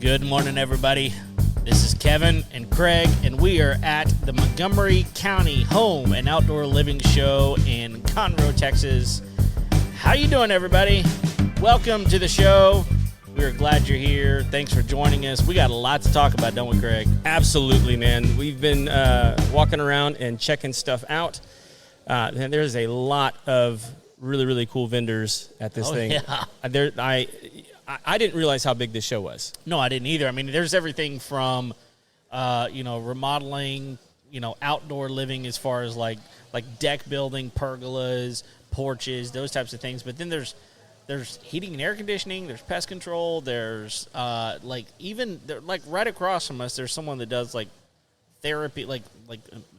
Good morning, everybody. This is Kevin and Craig, and we are at the Montgomery County Home and Outdoor Living Show in Conroe, Texas. How you doing, everybody? Welcome to the show. We're glad you're here. Thanks for joining us. We got a lot to talk about, don't we, Craig? Absolutely, man. We've been walking around and checking stuff out. And there's a lot of really, really cool vendors at this thing. Yeah. I didn't realize how big this show was. No, I didn't either. I mean, there's everything from, remodeling, outdoor living as far as like deck building, pergolas, porches, those types of things. But then there's heating and air conditioning. There's pest control. There's right across from us. There's someone that does like therapy, like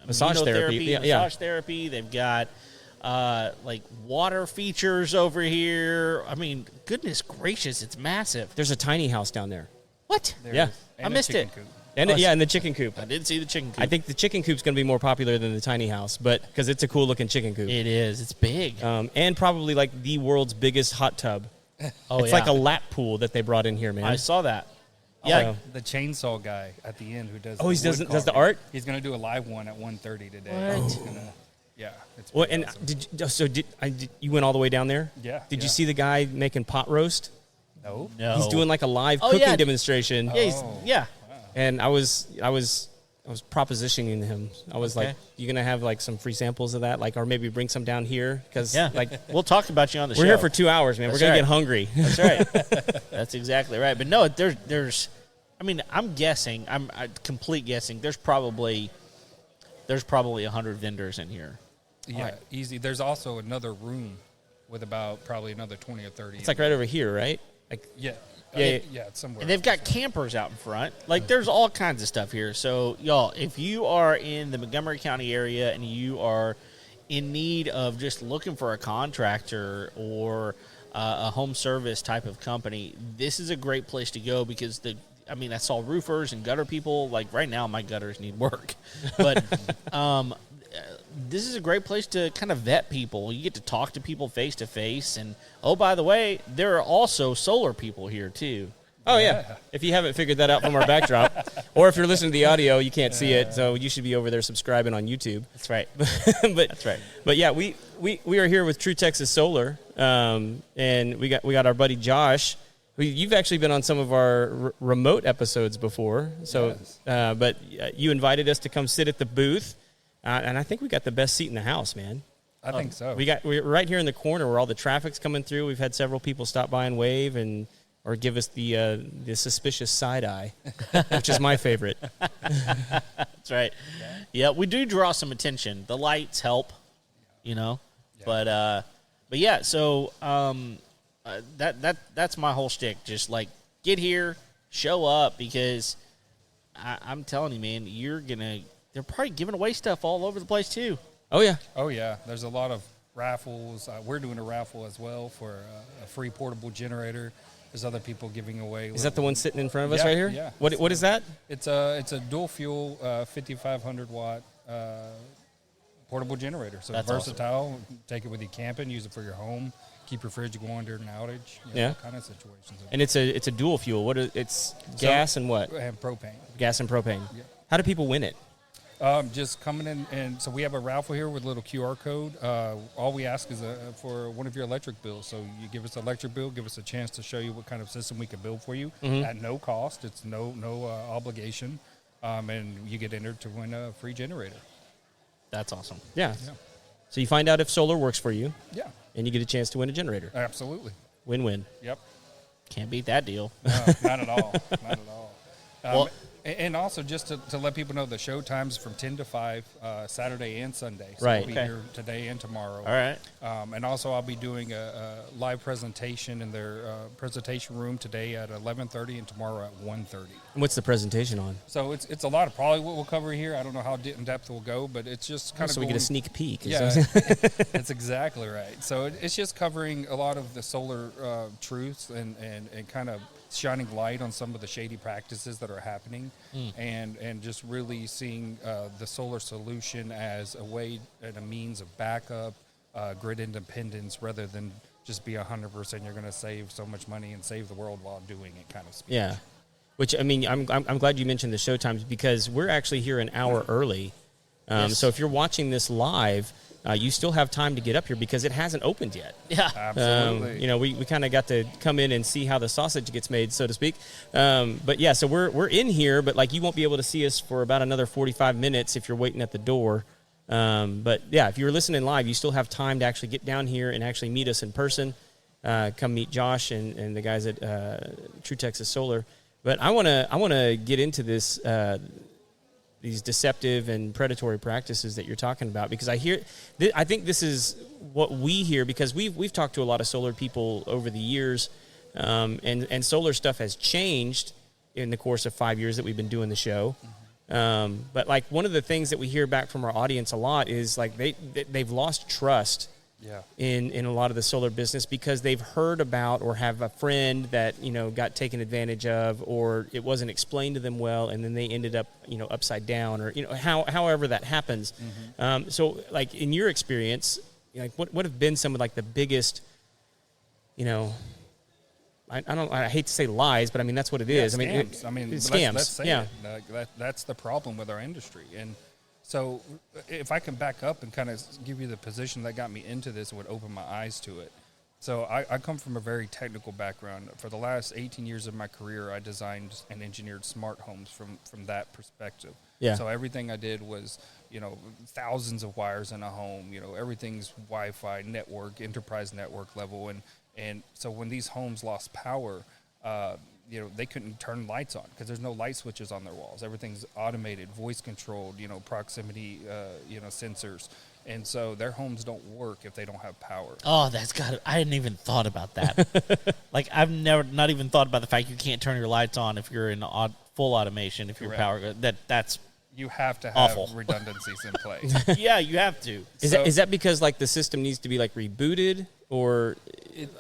massage therapy. Massage therapy. They've got water features over here. I mean, goodness gracious, it's massive. There's a tiny house down there. What? Yeah. I missed it. And the chicken coop. I did see the chicken coop. I think the chicken coop's going to be more popular than the tiny house, but because it's a cool looking chicken coop. It is. It's big. And probably like the world's biggest hot tub. It's like a lap pool that they brought in here, man. I saw that. Yeah, the chainsaw guy at the end who does. Oh, he does the art. He's going to do a live one at 1:30 today. What? Yeah. It's Well, and awesome. did you went all the way down there? Yeah. Did you see the guy making pot roast? No. He's doing like a live cooking demonstration. Yeah. And I was propositioning him. I was Okay. like, "You gonna have like some free samples of that, or maybe bring some down here? Because We'll talk about you on the show. we're here for 2 hours, man. That's We're gonna right. get hungry." That's right. That's exactly right. But no, there's. I mean, I'm guessing. I'm complete guessing. There's probably 100 vendors in here. Yeah, easy. There's also another room with about probably another 20 or 30. It's like right over here, right? Yeah. Yeah. It's somewhere. And they've got campers out in front. Like, there's all kinds of stuff here. So, y'all, if you are in the Montgomery County area and you are in need of just looking for a contractor or a home service type of company, this is a great place to go because I saw roofers and gutter people. Like, right now, my gutters need work. But this is a great place to kind of vet people. You get to talk to people face to face. And, oh, by the way, there are also solar people here, too. Oh, yeah. If you haven't figured that out from our backdrop, or if you're listening to the audio, you can't see it, so you should be over there subscribing on YouTube. That's right. That's right. But yeah, we are here with True Texas Solar, and we got our buddy Josh. You've actually been on some of our remote episodes before, so Yes. But you invited us to come sit at the booth, and I think we got the best seat in the house, man. I think so. We're right here in the corner where all the traffic's coming through. We've had several people stop by and wave or give us the suspicious side eye, which is my favorite. That's right. Yeah, we do draw some attention. The lights help, Yeah. But yeah. So that's my whole shtick. Just like get here, show up, because I'm telling you, man, they're probably giving away stuff all over the place too. Oh yeah. Oh, yeah. There's a lot of raffles. We're doing a raffle as well for a free portable generator. There's other people giving away. Is that the one sitting in front of us Yeah, right here? yeah. What is that? It's a dual fuel 5,500 watt portable generator. So That's versatile. Take it with you camping. Use it for your home. Keep your fridge going during an outage. Yeah. All kind of situations. And it's a dual fuel. It's gas and what? And propane. Gas and propane. Yeah. How do people win it? Just coming in, and so we have a raffle here with a little QR code. All we ask is for one of your electric bills. So you give us an electric bill, give us a chance to show you what kind of system we can build for you at no cost. It's no obligation, and you get entered to win a free generator. That's awesome. Yeah. Yeah. So you find out if solar works for you, Yeah, and you get a chance to win a generator. absolutely. Win-win. Yep. Can't beat that deal. No, not at all. Not at all. Well- And also, just to let people know, the show times from 10 to 5, Saturday and Sunday. So Right. I'll be Okay. here today and tomorrow. All right. And also, I'll be doing a live presentation in their presentation room today at 11:30 and tomorrow at 1:30. And what's the presentation on? So it's a lot of probably what we'll cover here. I don't know how in depth we'll go, but it's just kind of So we get a sneak peek. Yeah, that's exactly right. So it's just covering a lot of the solar truths and kind of shining light on some of the shady practices that are happening, and just really seeing the solar solution as a way and a means of backup, grid independence, rather than just be 100%. You're going to save so much money and save the world while doing it, kind of speech. Yeah. Which, I mean, I'm glad you mentioned the show times because we're actually here an hour early. Yes. So if you're watching this live, you still have time to get up here because it hasn't opened yet. Yeah. Absolutely. You know, we kind of got to come in and see how the sausage gets made, so to speak. But yeah, so we're in here, but like you won't be able to see us for about another 45 minutes if you're waiting at the door. But yeah, if you're listening live, you still have time to actually get down here and actually meet us in person. Come meet Josh and the guys at True Texas Solar. But I want to get into this these deceptive and predatory practices that you're talking about because I think this is what we hear because we've talked to a lot of solar people over the years, and solar stuff has changed in the course of 5 years that we've been doing the show. But like one of the things that we hear back from our audience a lot is like they've lost trust in a lot of the solar business because they've heard about or have a friend that, you know, got taken advantage of or it wasn't explained to them well and then they ended up, you know, upside down or, you know, however that happens. So like in your experience, like what have been some of like the biggest, you know, I hate to say lies, but I mean, that's what it is. Scams. It's scams. Let's say yeah. it. That's the problem with our industry. And so if I can back up and kind of give you the position that got me into this and would open my eyes to it. So I come from a very technical background. For the last 18 years of my career, I designed and engineered smart homes from that perspective. Yeah. So everything I did was, you know, thousands of wires in a home, you know, everything's Wi-Fi network, enterprise network level. And so when these homes lost power, you know, they couldn't turn lights on because there's no light switches on their walls. Everything's automated, voice controlled, you know, proximity, you know, sensors. And so their homes don't work if they don't have power. Oh, I hadn't even thought about that. Like I've not even thought about the fact you can't turn your lights on if you're in full automation, if you're power, that's you have to have awful redundancies in place. yeah, you have to. Is that because like the system needs to be like rebooted or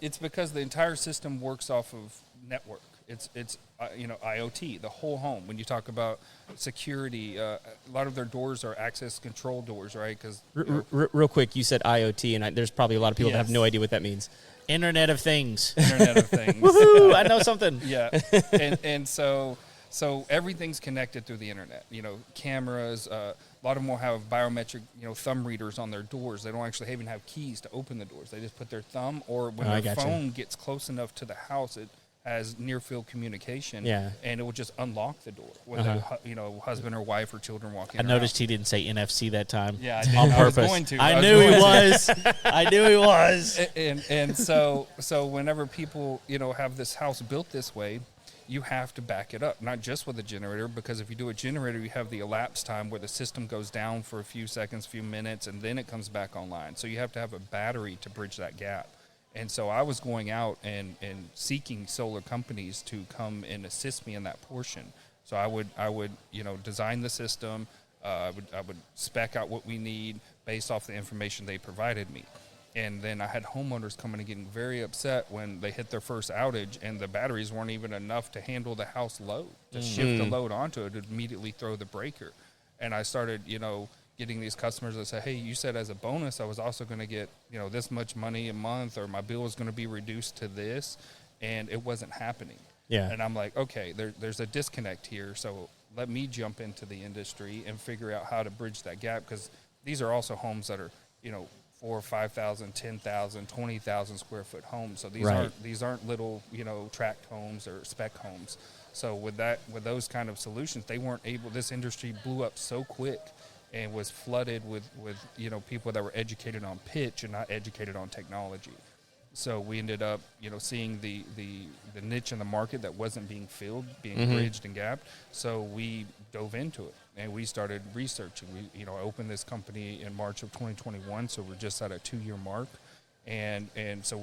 it's because the entire system works off of network. It's you know, IoT, the whole home. When you talk about security, a lot of their doors are access control doors, right? Because real quick, you said IoT, and there's probably a lot of people that have no idea what that means. Internet of Things. Internet of Things. Woohoo! I know something. Yeah, and so everything's connected through the internet. You know, cameras. A lot of them will have biometric, you know, thumb readers on their doors. They don't actually even have keys to open the doors. They just put their thumb, or when their phone gets close enough to the house, it has near-field communication, and it will just unlock the door when the you know, husband or wife or children walk in. I noticed he didn't say NFC that time. Yeah, I did. On purpose. I was going to. I knew he was. I knew he was. And so whenever people, you know, have this house built this way, you have to back it up, not just with a generator, because if you do a generator, you have the elapsed time where the system goes down for a few seconds, few minutes, and then it comes back online. So you have to have a battery to bridge that gap. And so I was going out and seeking solar companies to come and assist me in that portion. So I would you know, design the system. I would spec out what we need based off the information they provided me. And then I had homeowners coming and getting very upset when they hit their first outage and the batteries weren't even enough to handle the house load. To shift the load onto it, to immediately throw the breaker. And I started, you know, getting these customers that say, hey, you said as a bonus I was also going to get, you know, this much money a month, or my bill was going to be reduced to this, and it wasn't happening. Yeah. And I'm like, okay, there's a disconnect here, so let me jump into the industry and figure out how to bridge that gap, because these are also homes that are, you know, 4,000, 5,000, 10,000, 20,000 square foot homes. So these aren't little, you know, tract homes or spec homes. So with those kind of solutions, they weren't able. This industry blew up so quick and was flooded with you know, people that were educated on pitch and not educated on technology. So we ended up, you know, seeing the niche in the market that wasn't being filled, being bridged and gapped. So we dove into it and we started researching. We, you know, I opened this company in March of 2021, so we're just at a 2-year mark. And so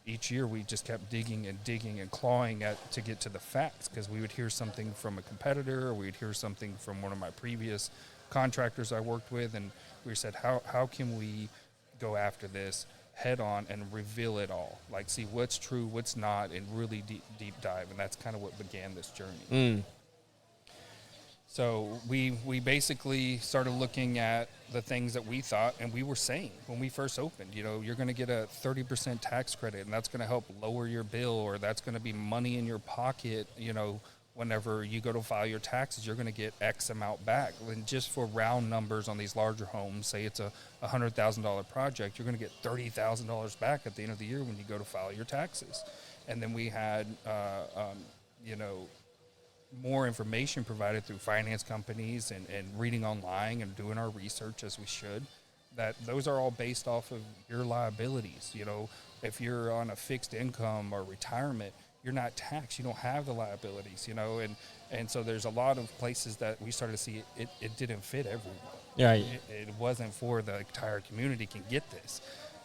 each year we just kept digging and clawing to get to the facts, because we would hear something from a competitor, or we would hear something from one of my previous contractors I worked with, and we said, how can we go after this head on and reveal it all, like see what's true, what's not, and really deep dive. And that's kind of what began this journey. So we basically started looking at the things that we thought, and we were saying when we first opened, you're going to get a 30% tax credit, and that's going to help lower your bill, or that's going to be money in your pocket, whenever you go to file your taxes, you're going to get X amount back. And just for round numbers on these larger homes, say it's a $100,000 project, you're going to get $30,000 back at the end of the year when you go to file your taxes. And then we had, more information provided through finance companies and reading online and doing our research as we should, that those are all based off of your liabilities. If you're on a fixed income or retirement, you're not taxed. You don't have the liabilities, and so there's a lot of places that we started to see it didn't fit everyone. Yeah. It wasn't for the entire community can get this.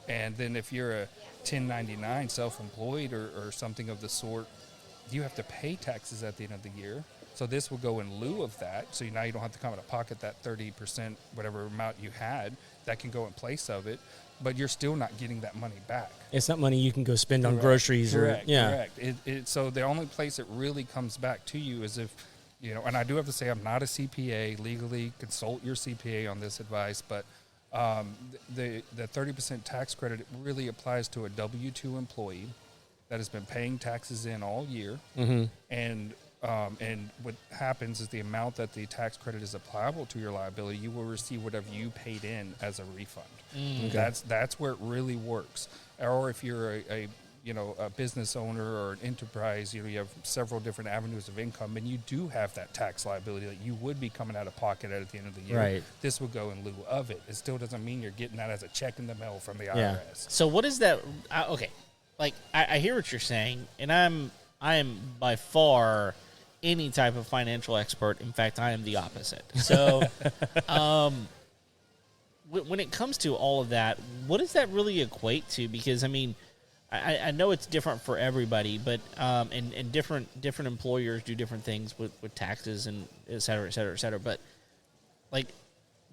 And then if you're a 1099 self-employed or something of the sort, you have to pay taxes at the end of the year. So this will go in lieu of that. So now you don't have to come out of pocket that 30%, whatever amount you had, that can go in place of it. But you're still not getting that money back. It's not money you can go spend on groceries. Correct. Correct. So the only place it really comes back to you is if, and I do have to say I'm not a CPA. Legally, consult your CPA on this advice. But the 30% tax credit really applies to a W-2 employee that has been paying taxes in all year. Mm-hmm. And what happens is the amount that the tax credit is applicable to your liability, you will receive whatever you paid in as a refund. Okay. That's where it really works. Or if you're a business owner or an enterprise, you have several different avenues of income, and you do have that tax liability that you would be coming out of pocket at the end of the year. Right. This would go in lieu of it. It still doesn't mean you're getting that as a check in the mail from the IRS. Yeah. So what is that? Okay, like I hear what you're saying, and I am by far any type of financial expert. In fact, I am the opposite. So, when it comes to all of that, what does that really equate to? Because I mean, I know it's different for everybody, but and different employers do different things with taxes and et cetera, et cetera, et cetera. But like,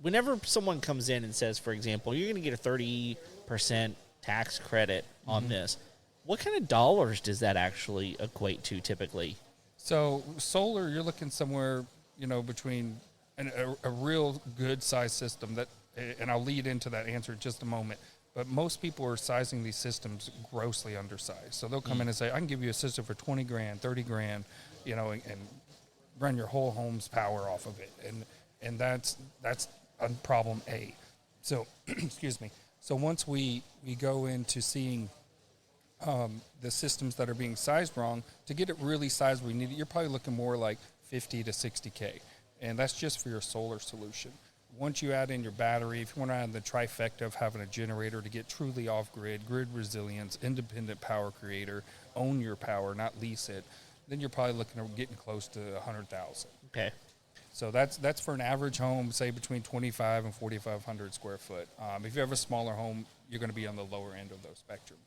whenever someone comes in and says, for example, you're going to get a 30% tax credit on this, what kind of dollars does that actually equate to typically? So solar, you're looking somewhere, between a real good size system that, and I'll lead into that answer in just a moment. But most people are sizing these systems grossly undersized. So they'll come in and say, I can give you a system for 20 grand, 30 grand, and run your whole home's power off of it. And that's problem A. So, excuse me. So once we go into seeing the systems that are being sized wrong, to get it really sized, you're probably looking more like 50 to 60K. And that's just for your solar solution. Once you add in your battery, if you want to add the trifecta of having a generator to get truly off-grid, grid resilience, independent power creator, own your power, not lease it, then you're probably looking at getting close to 100,000. Okay. So that's for an average home, say between 25 and 4,500 square foot. If you have a smaller home, you're going to be on the lower end of those spectrums.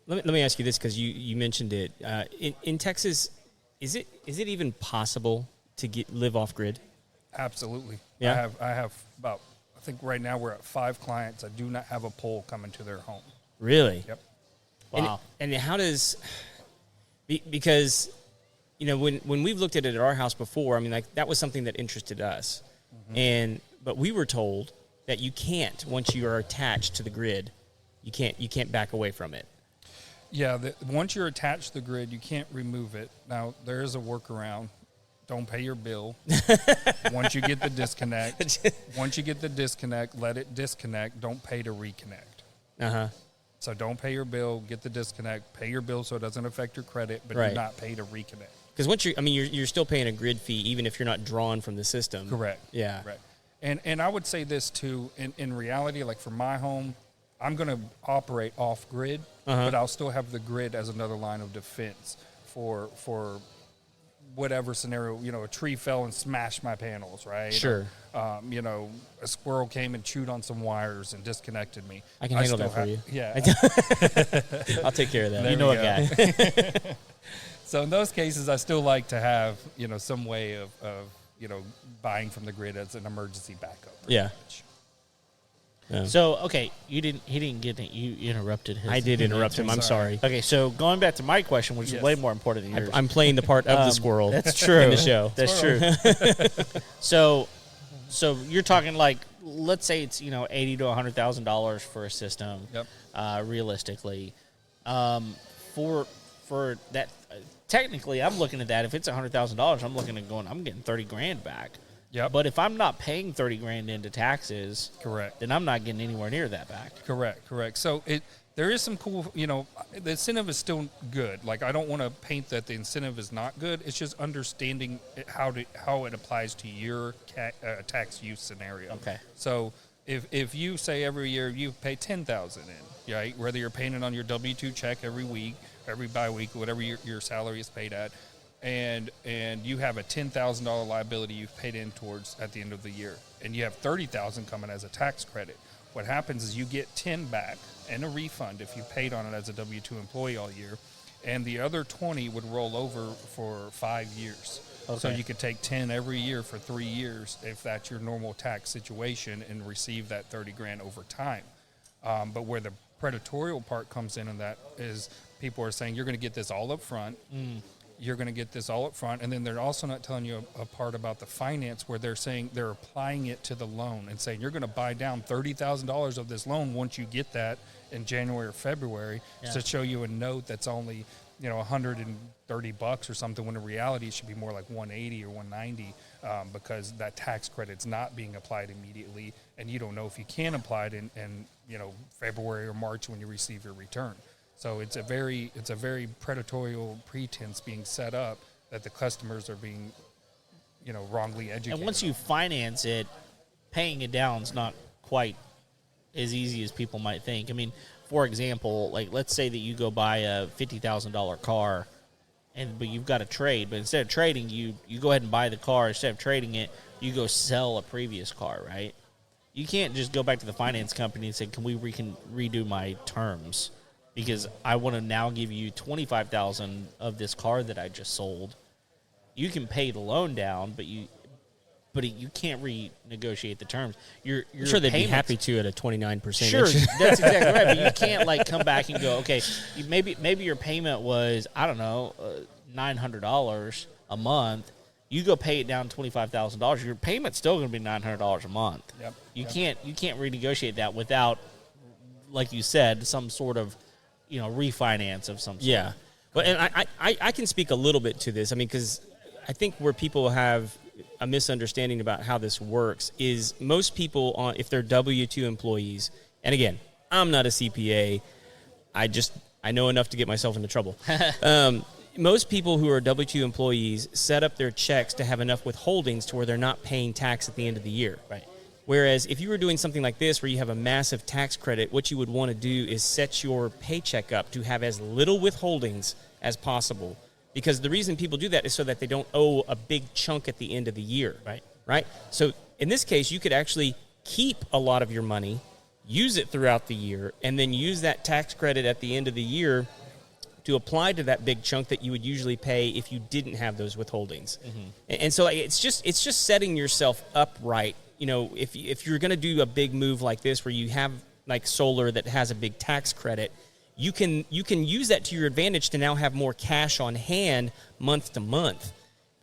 Let me ask you this, because you mentioned it. In Texas, is it even possible to live off-grid? Absolutely. Yeah. I have about, I think right now we're at 5 clients that do not have a pole coming to their home. Really? Yep. Wow. And how does, because, when we've looked at it at our house before, I mean, like, that was something that interested us. Mm-hmm. But we were told that you can't, once you are attached to the grid, you can't back away from it. Yeah. Once you're attached to the grid, you can't remove it. Now, there is a workaround. Don't pay your bill. Once you get the disconnect, let it disconnect. Don't pay to reconnect. Uh-huh. So don't pay your bill, get the disconnect, pay your bill so it doesn't affect your credit, but Right. do not pay to reconnect. Because once you're still paying a grid fee, even if you're not drawn from the system. Correct. Yeah. Correct. And I would say this too, in reality, like for my home, I'm going to operate off grid, but I'll still have the grid as another line of defense for whatever scenario, a tree fell and smashed my panels, right? Sure. Or, a squirrel came and chewed on some wires and disconnected me. I can handle that for you. Yeah. I'll take care of that. There You know we a go. guy. So in those cases, I still like to have, some way of buying from the grid as an emergency backup. Yeah. Much. So okay, he didn't get it. You interrupted his. I did interrupt him. I'm sorry. Okay, so going back to my question, which is way more important than yours. I'm playing the part of the squirrel. That's true. In the show. That's true. So you're talking like, let's say it's $80,000 to $100,000 for a system. Yep. Realistically, for that, technically, I'm looking at that. If it's $100,000, I'm looking at I'm getting $30,000 back. Yep. But if I'm not paying $30,000 into taxes, Correct. then I'm not getting anywhere near that back. Correct. So there is some cool, the incentive is still good. Like, I don't want to paint that the incentive is not good. It's just understanding how it applies to your tax use scenario. Okay. So if you say every year you pay $10,000 in, right? Whether you're paying it on your W-2 check every week, every bi-week, whatever your salary is paid at, and you have a $10,000 liability you've paid in towards at the end of the year, and you have $30,000 coming as a tax credit. What happens is you get 10 back and a refund if you paid on it as a W-2 employee all year, and the other 20 would roll over for 5 years. Okay. So you could take 10 every year for 3 years if that's your normal tax situation and receive that $30,000 over time. But where the predatorial part comes in, and that is people are saying you're going to get this all up front. You're going to get this all up front, and then they're also not telling you a part about the finance where they're saying they're applying it to the loan and saying you're going to buy down $30,000 of this loan once you get that in January or February to show you a note that's only $130 or something, when in reality it should be more like $180 or $190 because that tax credit's not being applied immediately, and you don't know if you can apply it in February or March when you receive your return. So it's a very predatory pretense being set up that the customers are being, wrongly educated. And once you finance it, paying it down is not quite as easy as people might think. I mean, for example, like let's say that you go buy a $50,000 car, but you've got a trade. But instead of trading, you go ahead and buy the car. Instead of trading it, you go sell a previous car, right? You can't just go back to the finance company and say, "Can we redo my terms?" Because I want to now give you $25,000 of this car that I just sold. You can pay the loan down, but you can't renegotiate the terms. Your I'm sure they'd be happy to at a 29%. Sure, that's exactly right. But you can't come back and go, okay, maybe your payment was $900 a month. You go pay it down $25,000. Your payment's still going to be $900 a month. Yep. You can't renegotiate that without, like you said, some sort of refinance of some sort. Yeah. Well, and I can speak a little bit to this. I mean, because I think where people have a misunderstanding about how this works is most people, if they're W-2 employees, and again, I'm not a CPA. I know enough to get myself into trouble. Most people who are W-2 employees set up their checks to have enough withholdings to where they're not paying tax at the end of the year. Right. Whereas if you were doing something like this where you have a massive tax credit, what you would want to do is set your paycheck up to have as little withholdings as possible. Because the reason people do that is so that they don't owe a big chunk at the end of the year. Right? So in this case, you could actually keep a lot of your money, use it throughout the year, and then use that tax credit at the end of the year to apply to that big chunk that you would usually pay if you didn't have those withholdings. Mm-hmm. And so it's just setting yourself up right. If you're going to do a big move like this where you have like solar that has a big tax credit, you can use that to your advantage to now have more cash on hand month to month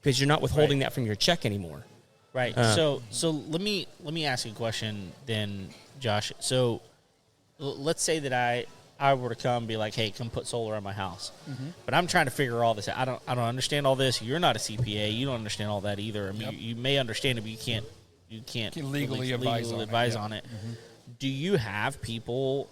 because you're not withholding that from your check anymore. Right. So let me ask you a question then, Josh. So let's say that I were to come and be like, hey, come put solar on my house. Mm-hmm. But I'm trying to figure all this out. I don't understand all this. You're not a CPA. You don't understand all that either. I mean, you may understand it, but you can't legally advise on it. Mm-hmm. Do you have people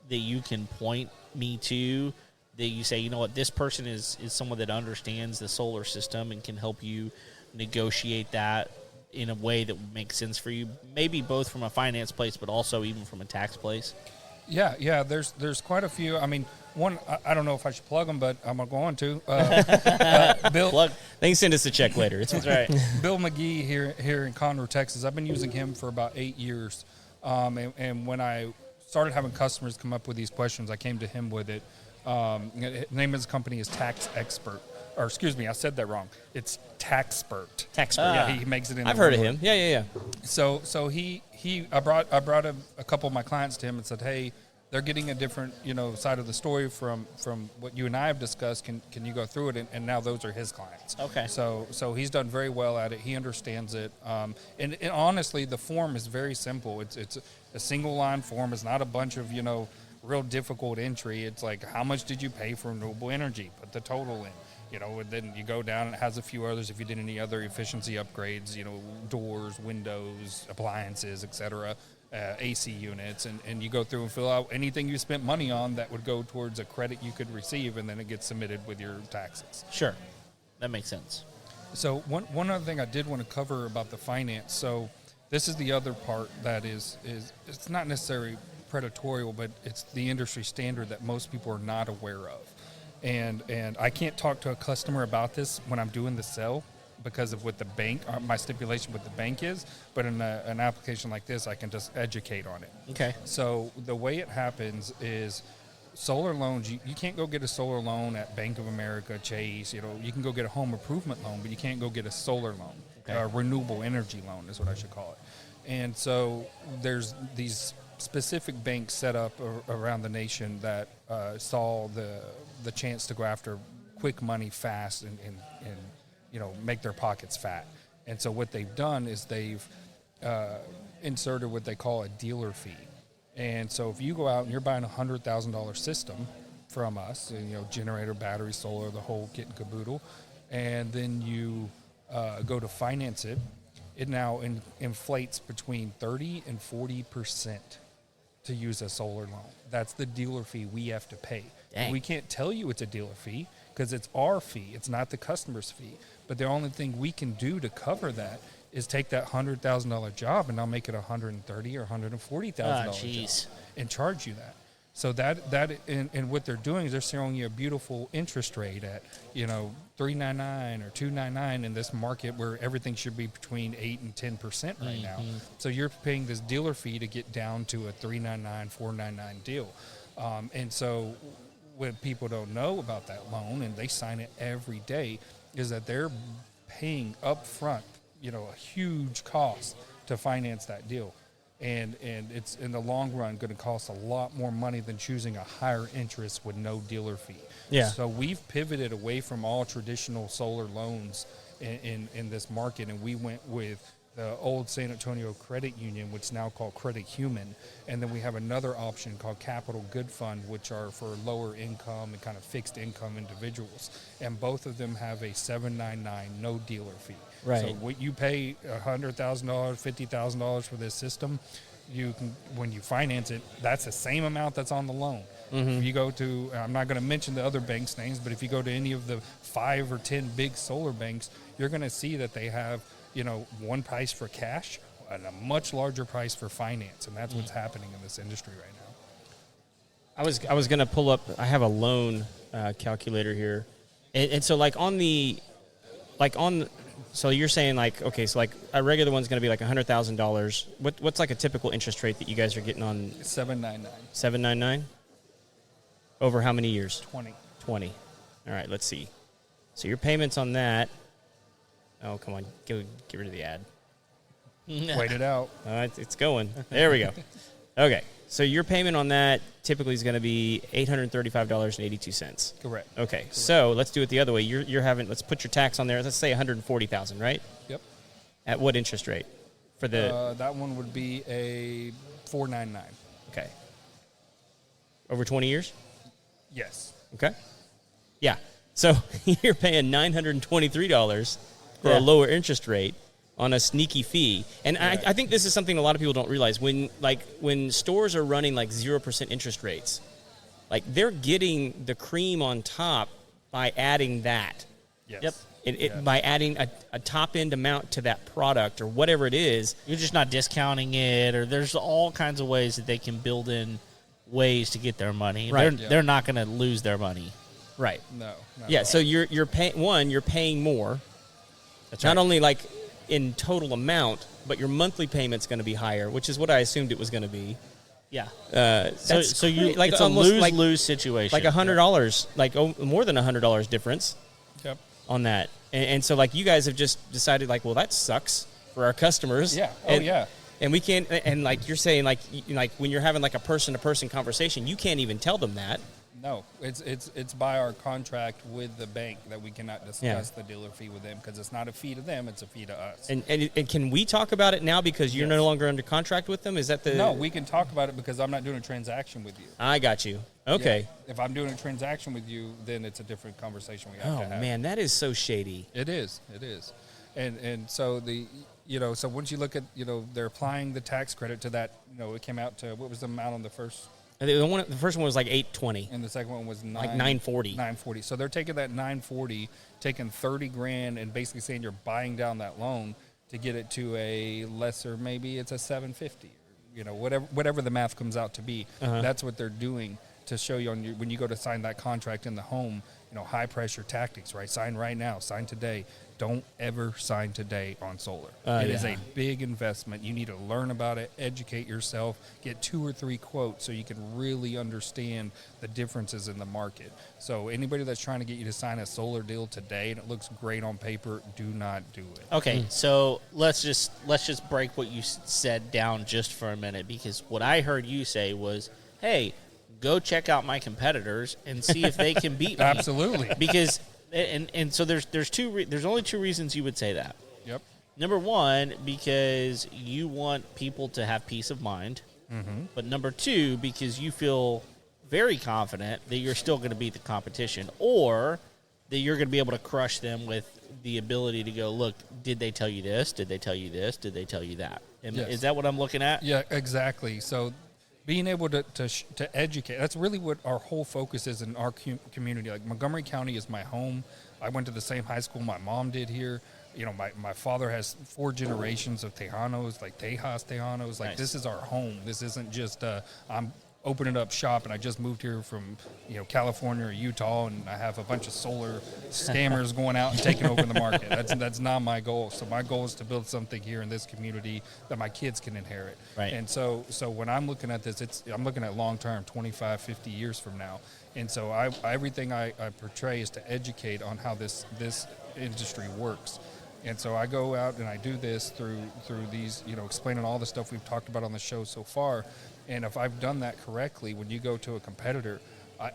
that you can point me to that you say, you know what, this person is someone that understands the solar system and can help you negotiate that in a way that makes sense for you, maybe both from a finance place but also even from a tax place? Yeah. There's quite a few. I mean, one, I don't know if I should plug them, but I'm going to. Bill, plug. They can send us a check later. That's right. Bill McGee here in Conroe, Texas. I've been using him for about 8 years. And when I started having customers come up with these questions, I came to him with it. The name of his company is Tax Expert. or excuse me, I said that wrong. It's Taxpert. Taxpert. Yeah, he makes it in. I've heard of him. Yeah. So I brought a couple of my clients to him and said, hey, they're getting a different, side of the story from what you and I have discussed. Can you go through it? And now those are his clients. Okay. So he's done very well at it. He understands it. And honestly, the form is very simple. It's a single line form. It's not a bunch of, real difficult entry. It's like, how much did you pay for renewable energy? Put the total in. And then you go down and it has a few others if you did any other efficiency upgrades, doors, windows, appliances, etc., AC units, and you go through and fill out anything you spent money on that would go towards a credit you could receive, and then it gets submitted with your taxes. Sure. That makes sense. So one other thing I did want to cover about the finance. So this is the other part that is it's not necessarily predatorial, but it's the industry standard that most people are not aware of. And I can't talk to a customer about this when I'm doing the sell because of what the bank, my stipulation with the bank is, but in an application like this, I can just educate on it. Okay. So the way it happens is solar loans, you can't go get a solar loan at Bank of America, Chase, you can go get a home improvement loan, but you can't go get a solar loan. Okay. A renewable energy loan is what I should call it. And so there's these specific banks set up around the nation that saw the chance to go after quick money fast and make their pockets fat. And so what they've done is they've inserted what they call a dealer fee. And so if you go out and you're buying a $100,000 system from us, and, generator, battery, solar, the whole kit and caboodle, and then you go to finance it, it now inflates between 30 and 40% to use a solar loan. That's the dealer fee we have to pay. Dang. We can't tell you it's a dealer fee because it's our fee. It's not the customer's fee. But the only thing we can do to cover that is take that $100,000 job and I'll make it $130,000 or $140,000 job and charge you that. So and what they're doing is they're showing you a beautiful interest rate at 3.99 or 2.99 in this market where everything should be between 8 and 10% right now. So you're paying this dealer fee to get down to a 3.99, 4.99 deal. And so what people don't know about that loan, and they sign it every day, is that they're paying up front, a huge cost to finance that deal. And it's in the long run going to cost a lot more money than choosing a higher interest with no dealer fee. Yeah. So we've pivoted away from all traditional solar loans in this market, and we went with the old San Antonio Credit Union, which is now called Credit Human. And then we have another option called Capital Good Fund, which are for lower income and kind of fixed income individuals. And both of them have a $799 no dealer fee. Right. So what you pay $100,000, $50,000 for this system, you can, when you finance it, that's the same amount that's on the loan. If you go to, I'm not going to mention the other banks' names, but if you go to any of the 5 or 10 big solar banks, you're going to see that they have, one price for cash and a much larger price for finance, and that's what's happening in this industry right now. I was going to pull up. I have a loan calculator here, and so so you're saying okay, so a regular one's going to be $100,000. What's a typical interest rate that you guys are getting on? 799. 799. Over how many years? 20. 20. All right, let's see. So your payments on that. Oh, come on, get rid of the ad. Wait it out. It's going. There we go. Okay, so your payment on that typically is going to be $835.82. Correct. Okay, so let's do it the other way. You're having, let's put your tax on there. Let's say $140,000, right? Yep. At what interest rate for the? That one would be a 4.99. Okay. Over 20 years? Yes. Okay. Yeah. So you're paying $923 for a lower interest rate on a sneaky fee. And right. I think this is something a lot of people don't realize. When stores are running 0% interest rates, they're getting the cream on top by adding that. Yes. Yep. By adding a top-end amount to that product or whatever it is. You're just not discounting it, or there's all kinds of ways that they can build in ways to get their money. Right. They're not going to lose their money. Right. No. Yeah, so you're paying more. That's not right. only in total amount, but your monthly payment's going to be higher, which is what I assumed it was going to be. Yeah. So it's a lose-lose situation. $100, more than $100 difference. Yep. on that. And so, like, you guys have just decided, like, well, that sucks for our customers. Yeah. And, and we can't, and like you're saying, like when you're having like a person-to-person conversation, you can't even tell them that. No, it's by our contract with the bank that we cannot discuss the dealer fee with them, because it's not a fee to them, it's a fee to us. And can we talk about it now because you're no longer under contract with them? Is that the... No, we can talk about it because I'm not doing a transaction with you. I got you. Okay. Yeah. If I'm doing a transaction with you, then it's a different conversation we have to have. Oh, man, that is so shady. It is. And so so once you look at, they're applying the tax credit to that, it came out to, what was the amount on the first? The first one was like $820. And the second one was like $940. $940. So they're taking that $940, taking $30,000, and basically saying you're buying down that loan to get it to a lesser, maybe it's a $750, whatever the math comes out to be. That's what they're doing to show you when you go to sign that contract in the home. High pressure tactics, right? Sign right now, sign today. Don't ever sign today on solar. It is a big investment. You need to learn about it, educate yourself, get 2 or 3 quotes so you can really understand the differences in the market. So anybody that's trying to get you to sign a solar deal today and it looks great on paper, do not do it. Okay, so let's just break what you said down just for a minute, because what I heard you say was, hey, go check out my competitors and see if they can beat me. Absolutely. Because and so there's only 2 reasons you would say that. Yep. Number one, because you want people to have peace of mind. But number 2, because you feel very confident that you're still going to beat the competition, or that you're going to be able to crush them with the ability to go, look, did they tell you this? Did they tell you this? Did they tell you that? Yes. Is that what I'm looking at? Yeah, exactly. So being able to educate, that's really what our whole focus is in our community. Like, Montgomery County is my home. I went to the same high school my mom did here. My father has 4 generations of Tejanos, like Tejas Tejanos. Like, nice. This is our home. This isn't just I'm opening up shop and I just moved here from California or Utah and I have a bunch of solar scammers going out and taking over the market. That's not my goal. So my goal is to build something here in this community that my kids can inherit. Right. And so when I'm looking at this, I'm looking at long term, 25, 50 years from now. And so everything I portray is to educate on how this industry works. And so I go out and I do this through these, explaining all the stuff we've talked about on the show so far. And if I've done that correctly, when you go to a competitor,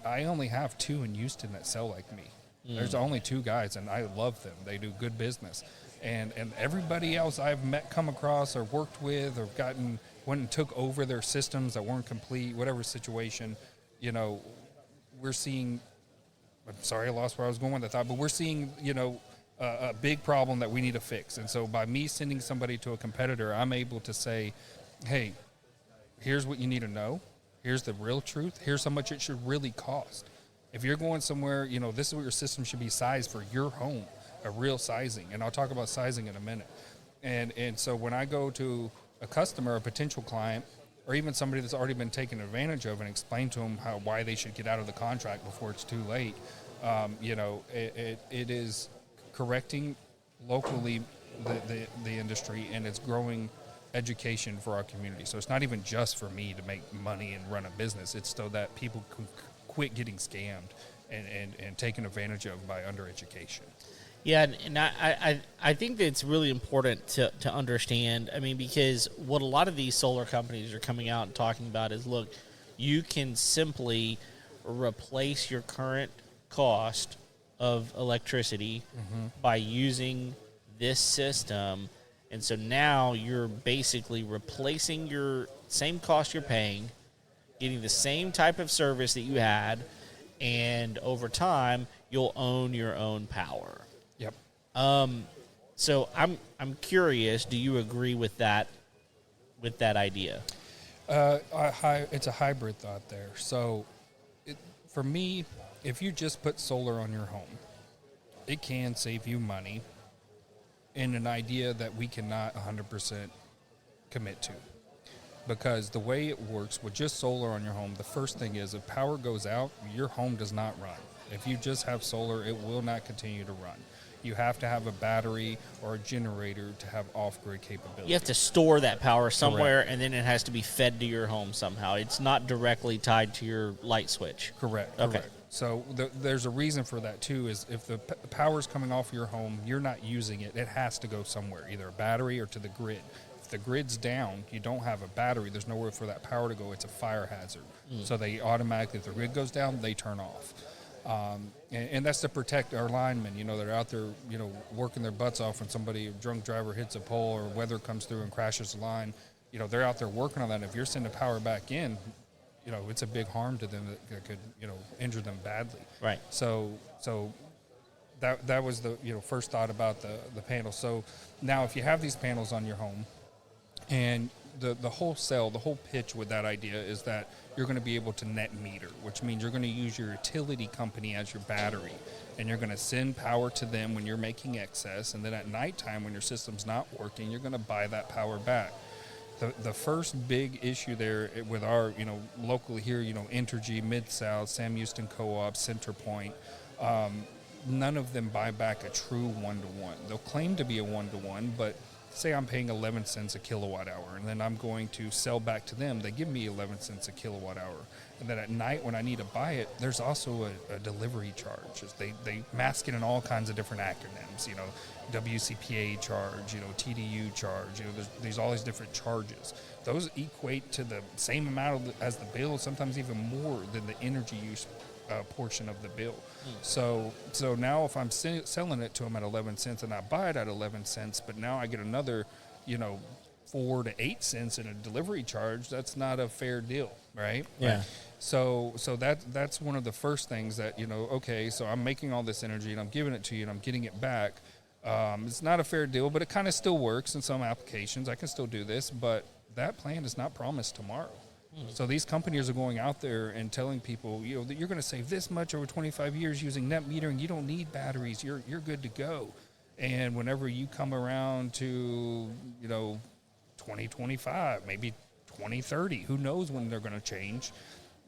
I only have 2 in Houston that sell like me. There's only 2 guys, and I love them. They do good business. And everybody else I've come across or worked with or went and took over their systems that weren't complete, whatever situation, we're seeing, I'm sorry, I lost where I was going with the thought, but we're seeing, a big problem that we need to fix. And so by me sending somebody to a competitor, I'm able to say, hey, here's what you need to know. Here's the real truth. Here's how much it should really cost. If you're going somewhere, this is what your system should be sized for your home, a real sizing. And I'll talk about sizing in a minute. And so when I go to a customer, a potential client, or even somebody that's already been taken advantage of, and explain to them why they should get out of the contract before it's too late, it is correcting locally the industry, and it's growing education for our community. So it's not even just for me to make money and run a business. It's so that people can quit getting scammed and taken advantage of by undereducation. Yeah, and I think that it's really important to understand, because what a lot of these solar companies are coming out and talking about is, look, you can simply replace your current cost of electricity by using this system. And so now you're basically replacing your same cost you're paying, getting the same type of service that you had, and over time you'll own your own power. Yep. So I'm curious, do you agree with that idea? It's a hybrid thought there. So for me, if you just put solar on your home, it can save you money, in an idea that we cannot 100% commit to. Because the way it works with just solar on your home, the first thing is if power goes out, your home does not run. If you just have solar, it will not continue to run. You have to have a battery or a generator to have off-grid capability. You have to store that power somewhere, Correct. And then it has to be fed to your home somehow. It's not directly tied to your light switch. Correct. Okay. Correct. So there's a reason for that too. Is if the power's coming off your home, you're not using it. It has to go somewhere, either a battery or to the grid. If the grid's down, you don't have a battery. There's nowhere for that power to go. It's a fire hazard. So they automatically, if the grid goes down, they turn off. And that's to protect our linemen. They're out there, working their butts off when a drunk driver hits a pole or weather comes through and crashes the line. They're out there working on that. And if you're sending power back in, it's a big harm to them that could, injure them badly. Right. So that was the, first thought about the panels. So now if you have these panels on your home, and the whole sell, the whole pitch with that idea is that you're going to be able to net meter, which means you're going to use your utility company as your battery, and you're going to send power to them when you're making excess, and then at nighttime when your system's not working, you're going to buy that power back. The first big issue there with our, locally here, Entergy, Mid-South, Sam Houston Co-op, Centerpoint, none of them buy back a true one-to-one. They'll claim to be a one-to-one, but say I'm paying 11 cents a kilowatt hour, and then I'm going to sell back to them. They give me 11 cents a kilowatt hour. And then at night when I need to buy it, there's also a delivery charge. They mask it in all kinds of different acronyms, WCPA charge, TDU charge, there's all these different charges. Those equate to the same amount as the bill, sometimes even more than the energy use portion of the bill. So now if I'm selling it to them at 11 cents and I buy it at 11 cents, but now I get another, 4 to 8 cents in a delivery charge, that's not a fair deal, right? Yeah. So that's one of the first things that, okay, so I'm making all this energy and I'm giving it to you and I'm getting it back. It's not a fair deal, but it kind of still works in some applications. I can still do this, but that plan is not promised tomorrow. So these companies are going out there and telling people, that you're going to save this much over 25 years using net metering. You don't need batteries. You're good to go. And whenever you come around to, 2025, maybe 2030, who knows when they're going to change,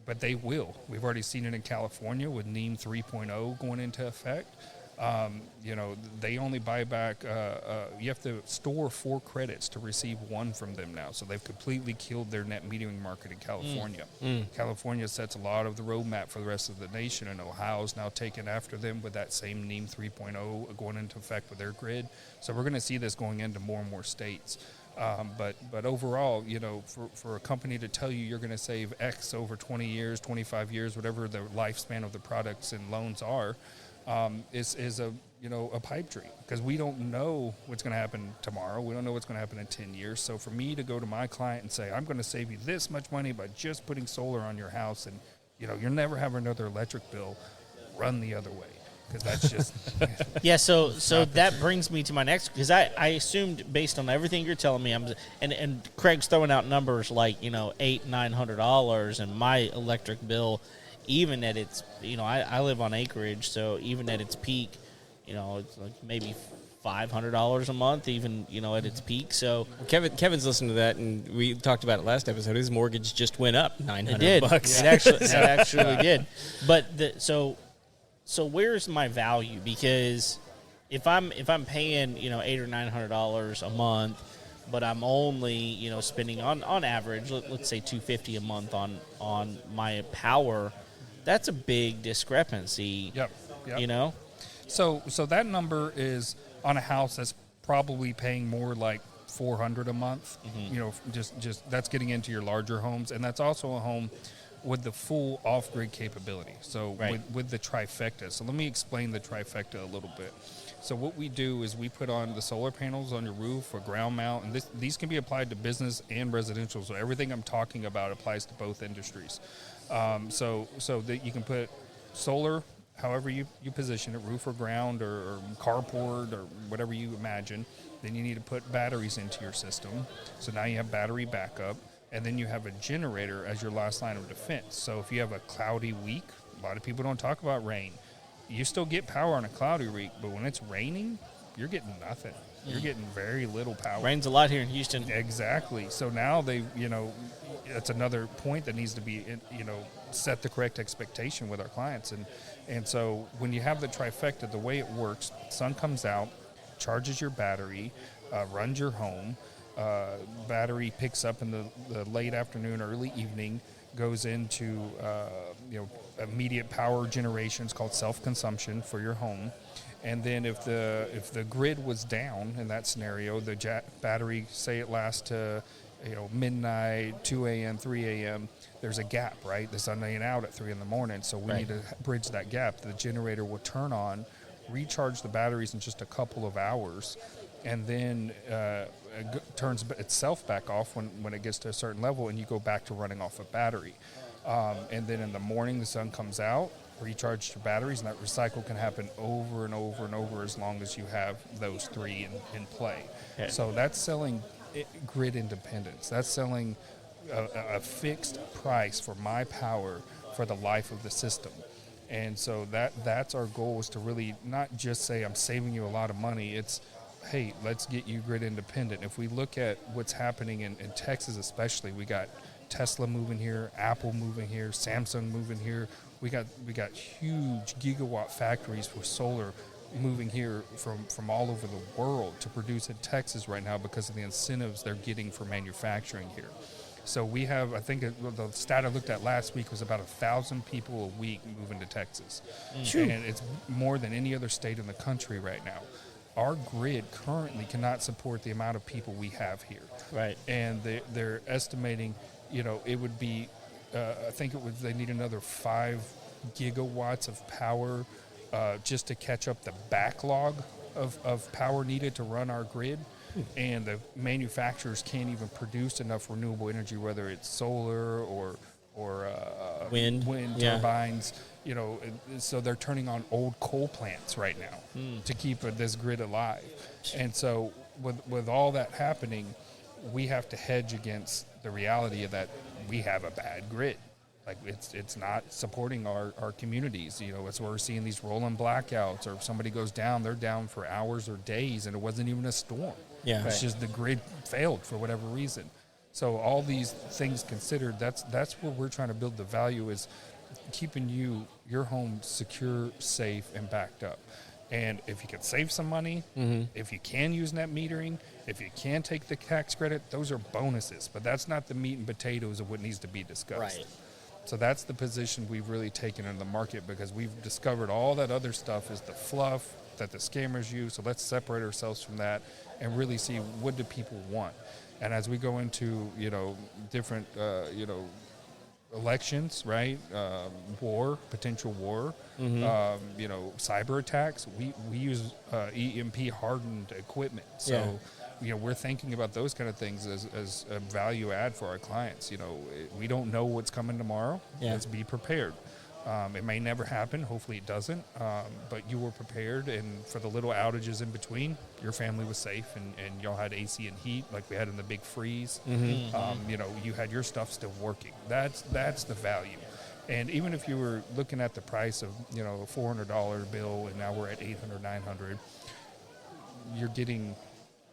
but they will. We've already seen it in California with NEM 3.0 going into effect. They only buy back, you have to store 4 credits to receive 1 from them now. So they've completely killed their net metering market in California. California sets a lot of the roadmap for the rest of the nation, and Ohio's now taken after them with that same NEM 3.0 going into effect with their grid. So we're going to see this going into more and more states. But overall, for a company to tell you you're going to save X over 20 years, 25 years, whatever the lifespan of the products and loans are, is a pipe dream, because we don't know what's going to happen tomorrow. We don't know what's going to happen in 10 years. So for me to go to my client and say, I'm going to save you this much money by just putting solar on your house, and you'll never have another electric bill, run the other way, because that's just yeah. So that brings me to my next, because I assumed based on everything you're telling me, and Craig's throwing out numbers like $800-900, and my electric bill, even at its, I live on acreage, so even at its peak, it's like maybe $500 a month, even, at its peak. So Kevin's listened to that, and we talked about it last episode. His mortgage just went up $900. It did. Bucks. It actually did. But so where's my value? Because if I'm paying $800 or $900 a month, but I'm only spending on average, let's say $250 a month on my power, that's a big discrepancy. Yep. So that number is on a house that's probably paying more like $400 a month. Just that's getting into your larger homes, and that's also a home with the full off-grid capability. So right. with the trifecta. So let me explain the trifecta a little bit. So what we do is we put on the solar panels on your roof or ground mount, and these can be applied to business and residential. So everything I'm talking about applies to both industries. So that you can put solar however you position it, roof or ground or carport or whatever you imagine. Then you need to put batteries into your system. So now you have battery backup, and then you have a generator as your last line of defense. So if you have a cloudy week, a lot of people don't talk about rain. You still get power on a cloudy week, but when it's raining, you're getting nothing. You're getting very little power. Rains a lot here in Houston. Exactly. So now that's another point that needs to be, set the correct expectation with our clients. And so when you have the trifecta, the way it works, sun comes out, charges your battery, runs your home, battery picks up in the late afternoon, early evening, goes into, immediate power generation. It's called self-consumption for your home. And then if the grid was down in that scenario, the battery, say it lasts to midnight, 2 a.m., 3 a.m., there's a gap, right? The sun ain't out at 3 in the morning, so we need to bridge that gap. The generator will turn on, recharge the batteries in just a couple of hours, and then it turns itself back off when it gets to a certain level, and you go back to running off a battery. And then in the morning, the sun comes out, recharge your batteries, and that recycle can happen over and over and over as long as you have those three in play. Okay. So that's selling grid independence. That's selling a fixed price for my power for the life of the system. And so that's our goal, is to really not just say I'm saving you a lot of money. It's, hey, let's get you grid independent. If we look at what's happening in Texas especially, we got Tesla moving here, Apple moving here, Samsung moving here. We got huge gigawatt factories for solar moving here from all over the world to produce in Texas right now because of the incentives they're getting for manufacturing here. So we have, I think the stat I looked at last week was about 1,000 people a week moving to Texas. And it's more than any other state in the country right now. Our grid currently cannot support the amount of people we have here. Right. And they're estimating, it would be, they need another 5 gigawatts of power just to catch up the backlog of power needed to run our grid. And the manufacturers can't even produce enough renewable energy, whether it's solar or wind turbines. So they're turning on old coal plants right now to keep this grid alive. And so with all that happening, we have to hedge against the reality of that we have a bad grid. Like it's not supporting our communities. It's where we're seeing these rolling blackouts, or if somebody goes down, they're down for hours or days, and it wasn't even a storm. Yeah. It's just the grid failed for whatever reason. So all these things considered, that's where we're trying to build the value, is keeping your home secure, safe, and backed up. And if you can save some money, if you can use net metering, if you can take the tax credit, those are bonuses. But that's not the meat and potatoes of what needs to be discussed. Right. So that's the position we've really taken in the market, because we've discovered all that other stuff is the fluff that the scammers use. So let's separate ourselves from that and really see, what do people want. And as we go into different elections, right, potential war, cyber attacks, we use EMP hardened equipment. So we're thinking about those kind of things as a value add for our clients. We don't know what's coming tomorrow. Let's be prepared. It may never happen. Hopefully it doesn't. But you were prepared, and for the little outages in between, your family was safe, and y'all had AC and heat like we had in the big freeze. You had your stuff still working. That's the value. And even if you were looking at the price of a $400 bill, and now we're at $800, $900, you're getting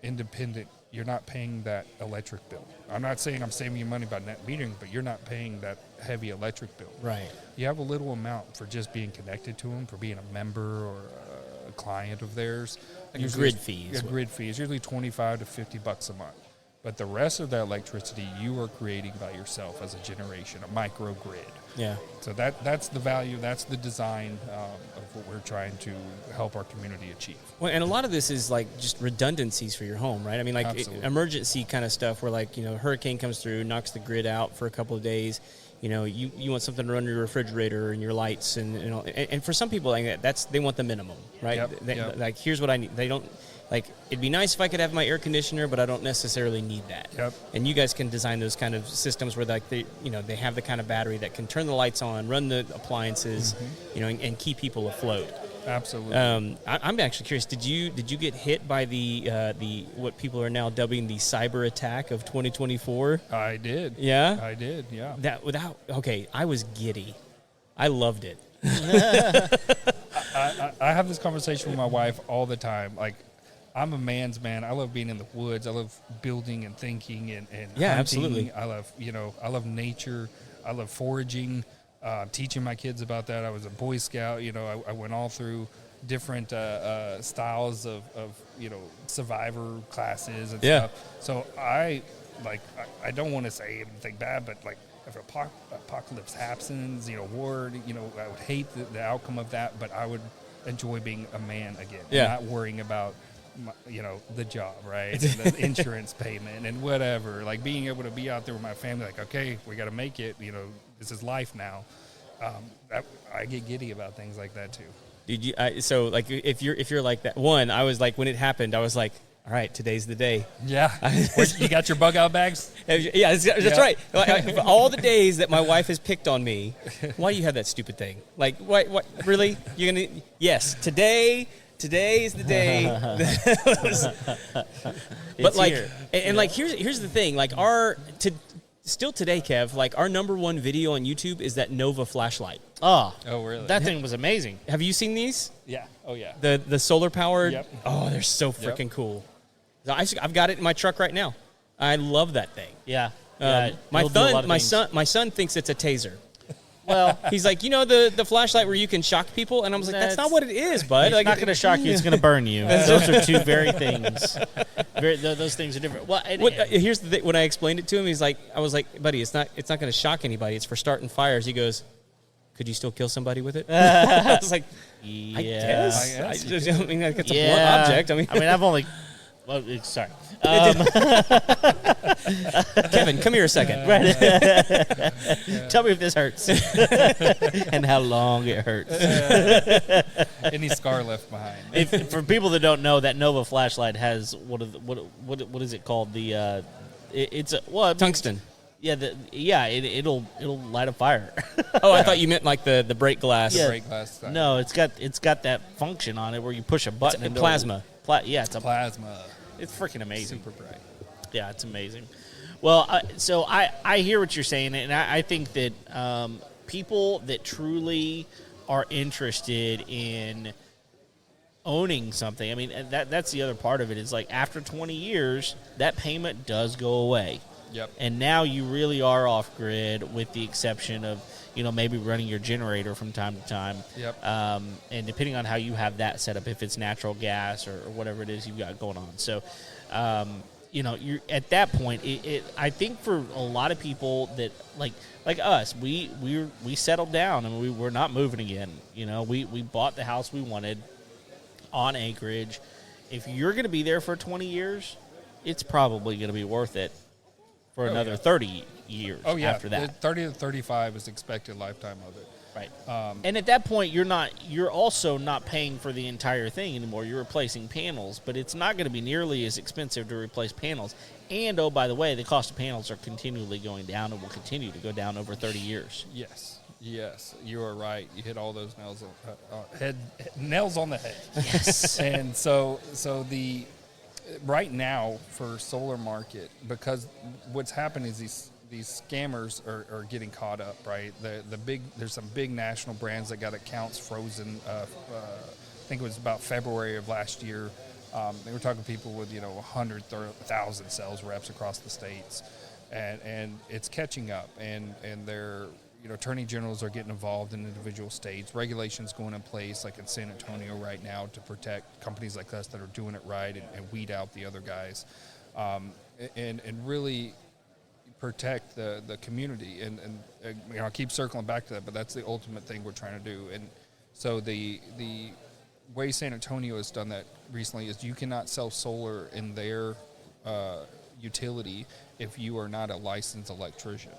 independent. You're not paying that electric bill. I'm not saying I'm saving you money by net metering, but you're not paying that heavy electric bill. Right. You have a little amount for just being connected to them, for being a member or a client of theirs. Your grid fees. Your grid fee is usually $25 to $50 a month. But the rest of that electricity you are creating by yourself as a generation, a microgrid. Yeah. So that's the value, that's the design of what we're trying to help our community achieve. Well, and a lot of this is like just redundancies for your home, right? I mean, like emergency kind of stuff where, like, a hurricane comes through, knocks the grid out for a couple of days. You want something to run your refrigerator and your lights, and for some people, like they want the minimum, right? Like, here's what I need. They don't. Like, it'd be nice if I could have my air conditioner, but I don't necessarily need that. Yep. And you guys can design those kind of systems where, like, they have the kind of battery that can turn the lights on, run the appliances, and keep people afloat. Absolutely. I'm actually curious. Did you get hit by the what people are now dubbing the cyber attack of 2024? I did. Yeah. I did. Yeah. I was giddy. I loved it. I have this conversation with my wife all the time. Like, I'm a man's man. I love being in the woods. I love building and thinking and hunting. Absolutely. I love nature. I love foraging. Teaching my kids about that. I was a Boy Scout. I went all through different styles of survivor classes and stuff. So I don't want to say anything bad, but like, apocalypse happens, war, I would hate the outcome of that, but I would enjoy being a man again, not worrying about the job, right? And the insurance payment and whatever, like being able to be out there with my family, like, okay, we got to make it, this is life now. I get giddy about things like that too. Did you? So like, if you're like that, I was like, when it happened, I was like, all right, today's the day. Yeah. You got your bug out bags? Yeah, that's right. All the days that my wife has picked on me, why do you have that stupid thing? Like, what really? You're gonna? Yes, today is the day. But like, here. And like, here's the thing. Like, still today, Kev, like our number one video on YouTube is that Nova flashlight. Oh, really? That thing was amazing. Have you seen these? Yeah. Oh, yeah. The solar powered. Yep. Oh, they're so freaking cool. I've got it in my truck right now. I love that thing. Yeah. My son thinks it's a taser. Well, he's like, the flashlight where you can shock people, and I was like, that's not what it is, bud. It's not going to shock you; it's going to burn you. Those are two very things. Those things are different. Well, here's the thing. When I explained it to him, I was like, buddy, it's not going to shock anybody. It's for starting fires. He goes, could you still kill somebody with it? I was like, I guess. I mean, it's a blunt object. I mean, I've only. Well, sorry. Kevin, come here a second. Right. Tell me if this hurts and how long it hurts. Any scar left behind. For people that don't know, that Nova flashlight has what is it called? It's a tungsten. Yeah, it'll light a fire. Oh, I thought you meant like the brake glass. The brake glass. No, it's got that function on it where you push a button. It's plasma. It's a plasma. It's freaking amazing. Super bright. Yeah, it's amazing. Well, so I hear what you're saying, and I think that people that truly are interested in owning something, I mean, that's the other part of it, is like after 20 years, that payment does go away. Yep. And now you really are off grid, with the exception of, maybe running your generator from time to time. Yep. And depending on how you have that set up, if it's natural gas or whatever it is you've got going on. So, you're at that point. I think for a lot of people that like us, we settled down and we're not moving again. We bought the house we wanted on acreage. If you're going to be there for 20 years, it's probably going to be worth it for another 30 years after that. 30 to 35 is expected lifetime of it. Right. And at that point, you're also not paying for the entire thing anymore. You're replacing panels, but it's not going to be nearly as expensive to replace panels. And, oh, by the way, the cost of panels are continually going down and will continue to go down over 30 years. Yes, you are right. You hit all those nails on the head. Yes. And so right now for solar market, because what's happened is these scammers are getting caught up, right? There's some big national brands that got accounts frozen. I think it was about February of last year. They were talking to people with 100,000 sales reps across the states, and it's catching up, and they're attorney generals are getting involved in individual states. Regulations going in place, like in San Antonio right now, to protect companies like us that are doing it right and weed out the other guys, and really protect the community. And I'll keep circling back to that, but that's the ultimate thing we're trying to do. And so the way San Antonio has done that recently is you cannot sell solar in their utility if you are not a licensed electrician.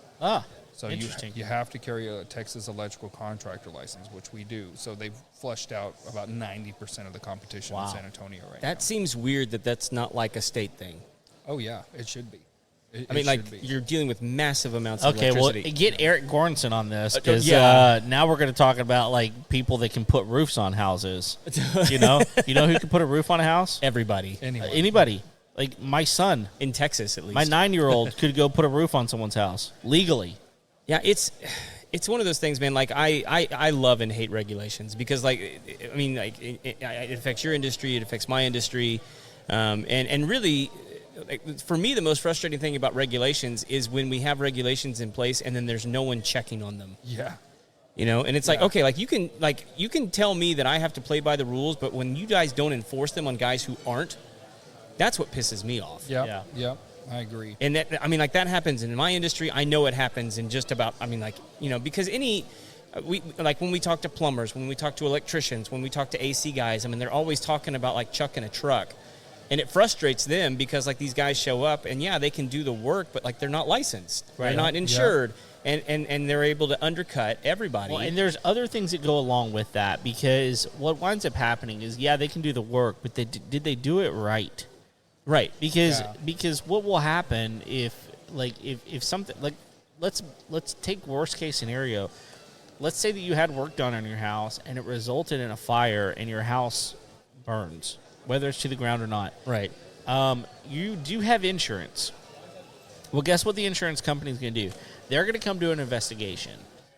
So you have to carry a Texas electrical contractor license, which we do. So they've flushed out about 90% of the competition in San Antonio right now. That seems weird that's not like a state thing. Oh, yeah, it should be. You're dealing with massive amounts of electricity. Well, get Eric Goranson on this, because now we're going to talk about like people that can put roofs on houses. You know who can put a roof on a house? Everybody. Anybody. Like my son. In Texas, at least. My 9-year-old could go put a roof on someone's house legally. Yeah, it's one of those things, man. Like I love and hate regulations because, it affects your industry, it affects my industry, and really, for me, the most frustrating thing about regulations is when we have regulations in place and then there's no one checking on them. Yeah. And it's like, okay, you can tell me that I have to play by the rules, but when you guys don't enforce them on guys who aren't, that's what pisses me off. Yeah. I agree. And that, I mean, like that happens in my industry. I know it happens in just about, I mean, like, you know, because we like when we talk to plumbers, when we talk to electricians, when we talk to AC guys, I mean, they're always talking about like chucking a truck. And it frustrates them because like these guys show up and yeah, they can do the work, but like they're not licensed. Right. They're not insured. And they're able to undercut everybody. Well, and there's other things that go along with that, because what winds up happening is, yeah, they can do the work, but did they do it right? Right. Because what will happen if something like, let's take worst case scenario. Let's say that you had work done on your house and it resulted in a fire and your house burns, whether it's to the ground or not. Right. You do have insurance. Well, guess what the insurance company is going to do? They're going to come do an investigation.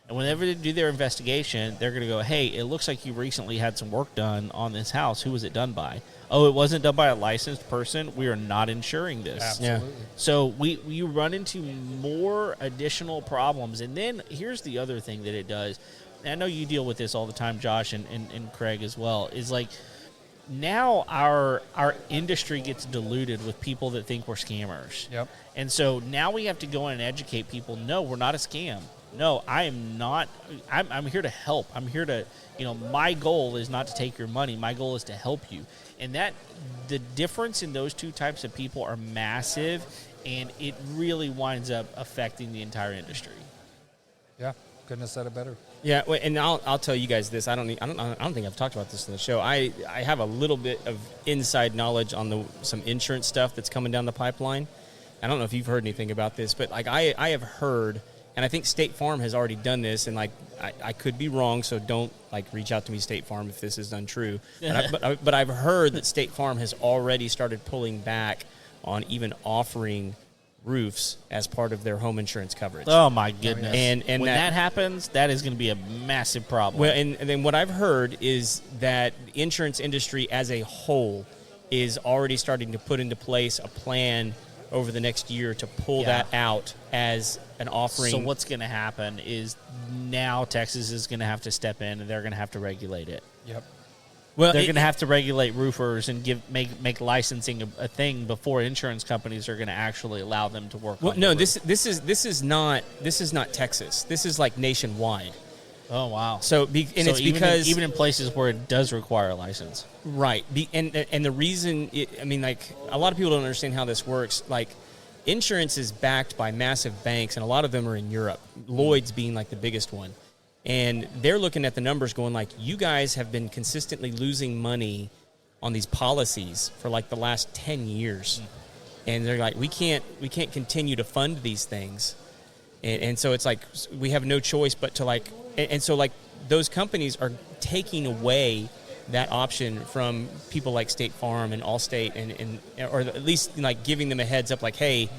And whenever they do their investigation, they're going to go, hey, it looks like you recently had some work done on this house. Who was it done by? Oh, it wasn't done by a licensed person. We are not insuring this. Absolutely. So you run into more additional problems. And then here's the other thing that it does. And I know you deal with this all the time, Josh, and Craig as well, is like, now our industry gets diluted with people that think we're scammers. Yep. And so now we have to go in and educate people. No, we're not a scam. No, I am not. I'm here to help. I'm here to, my goal is not to take your money. My goal is to help you. And the difference in those two types of people are massive, and it really winds up affecting the entire industry. Yeah, couldn't have said it better. Yeah, and I'll tell you guys this. I don't think I've talked about this in the show. I have a little bit of inside knowledge on some insurance stuff that's coming down the pipeline. I don't know if you've heard anything about this, but like I have heard, and I think State Farm has already done this, and like I could be wrong, so don't like reach out to me, State Farm, if this is untrue. But I've heard that State Farm has already started pulling back on even offering roofs as part of their home insurance coverage. Oh my goodness! And when that happens, that is going to be a massive problem. Well, and then what I've heard is that the insurance industry as a whole is already starting to put into place a plan over the next year to pull that out as an offering. So what's going to happen is now Texas is going to have to step in, and they're going to have to regulate it. Yep. Well, they're going to have to regulate roofers and make licensing a thing before insurance companies are going to actually allow them to work. Well, on no, the roof. this is not Texas. This is like nationwide. Oh wow! It's because even in places where it does require a license, right? And the reason, like a lot of people don't understand how this works. Like, insurance is backed by massive banks, and a lot of them are in Europe. Lloyd's being like the biggest one. And they're looking at the numbers going like, you guys have been consistently losing money on these policies for like the last 10 years. And they're like, we can't continue to fund these things. And so it's like, we have no choice but to like, and so like those companies are taking away that option from people like State Farm and Allstate and or at least like giving them a heads up like, hey,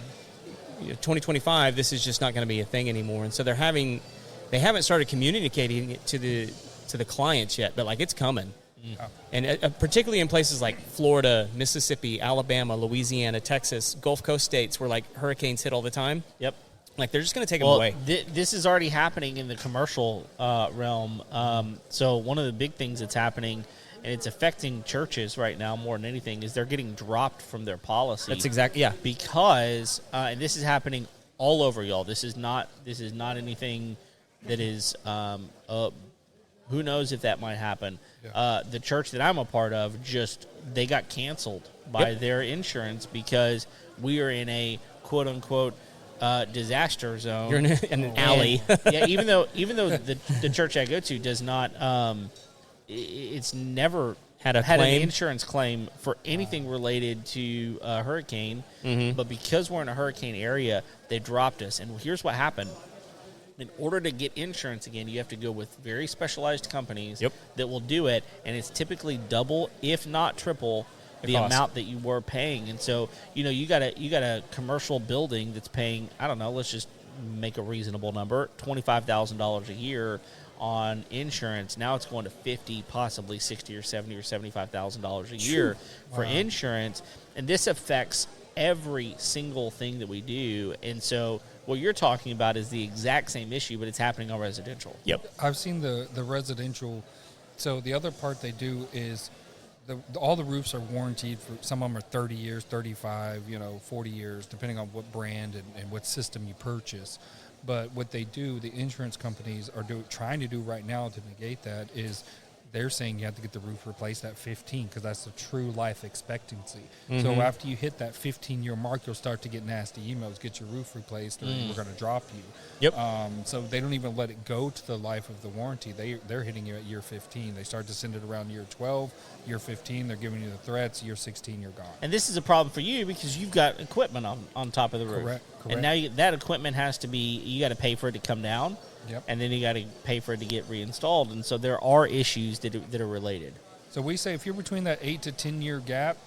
2025, this is just not going to be a thing anymore. And so they haven't started communicating it to the clients yet, but like it's coming. And particularly in places like Florida, Mississippi, Alabama, Louisiana, Texas, Gulf Coast states where like hurricanes hit all the time. Yep. Like they're just going to take them away. This is already happening in the commercial realm. So one of the big things that's happening, and it's affecting churches right now more than anything, is they're getting dropped from their policy. That's exactly, yeah. Because, and this is happening all over, y'all. This is not anything that is, who knows if that might happen. Yeah. The church that I'm a part of, they got canceled by their insurance because we are in a quote-unquote disaster zone. You're in an alley. Yeah, even though the church I go to does not, it's never had an insurance claim for anything related to a hurricane. Mm-hmm. But because we're in a hurricane area, they dropped us. And here's what happened. In order to get insurance again, you have to go with very specialized companies that will do it, and it's typically double, if not triple, the amount that you were paying. And so, you got a commercial building that's paying, I don't know, let's just make a reasonable number, $25,000 a year on insurance. Now it's going to $50,000, possibly $60,000 or $70,000 or $75,000 a year for insurance, and this affects every single thing that we do. And so what you're talking about is the exact same issue, but it's happening on residential. Yep. I've seen the residential. So the other part they do is all the roofs are warranted for, some of them are 30 years, 35, 40 years, depending on what brand and what system you purchase. But what they do, the insurance companies are trying to do right now to negate that is they're saying you have to get the roof replaced at 15 because that's the true life expectancy. Mm-hmm. So after you hit that 15-year mark, you'll start to get nasty emails, get your roof replaced, or we're going to drop you. Yep. So they don't even let it go to the life of the warranty. They're hitting you at year 15. They start to send it around year 12, year 15. They're giving you the threats. Year 16, you're gone. And this is a problem for you because you've got equipment on top of the roof. Correct. And now that equipment has to be, you got to pay for it to come down. Yep. And then you got to pay for it to get reinstalled. And so there are issues that are related. So we say if you're between that 8 to 10 year gap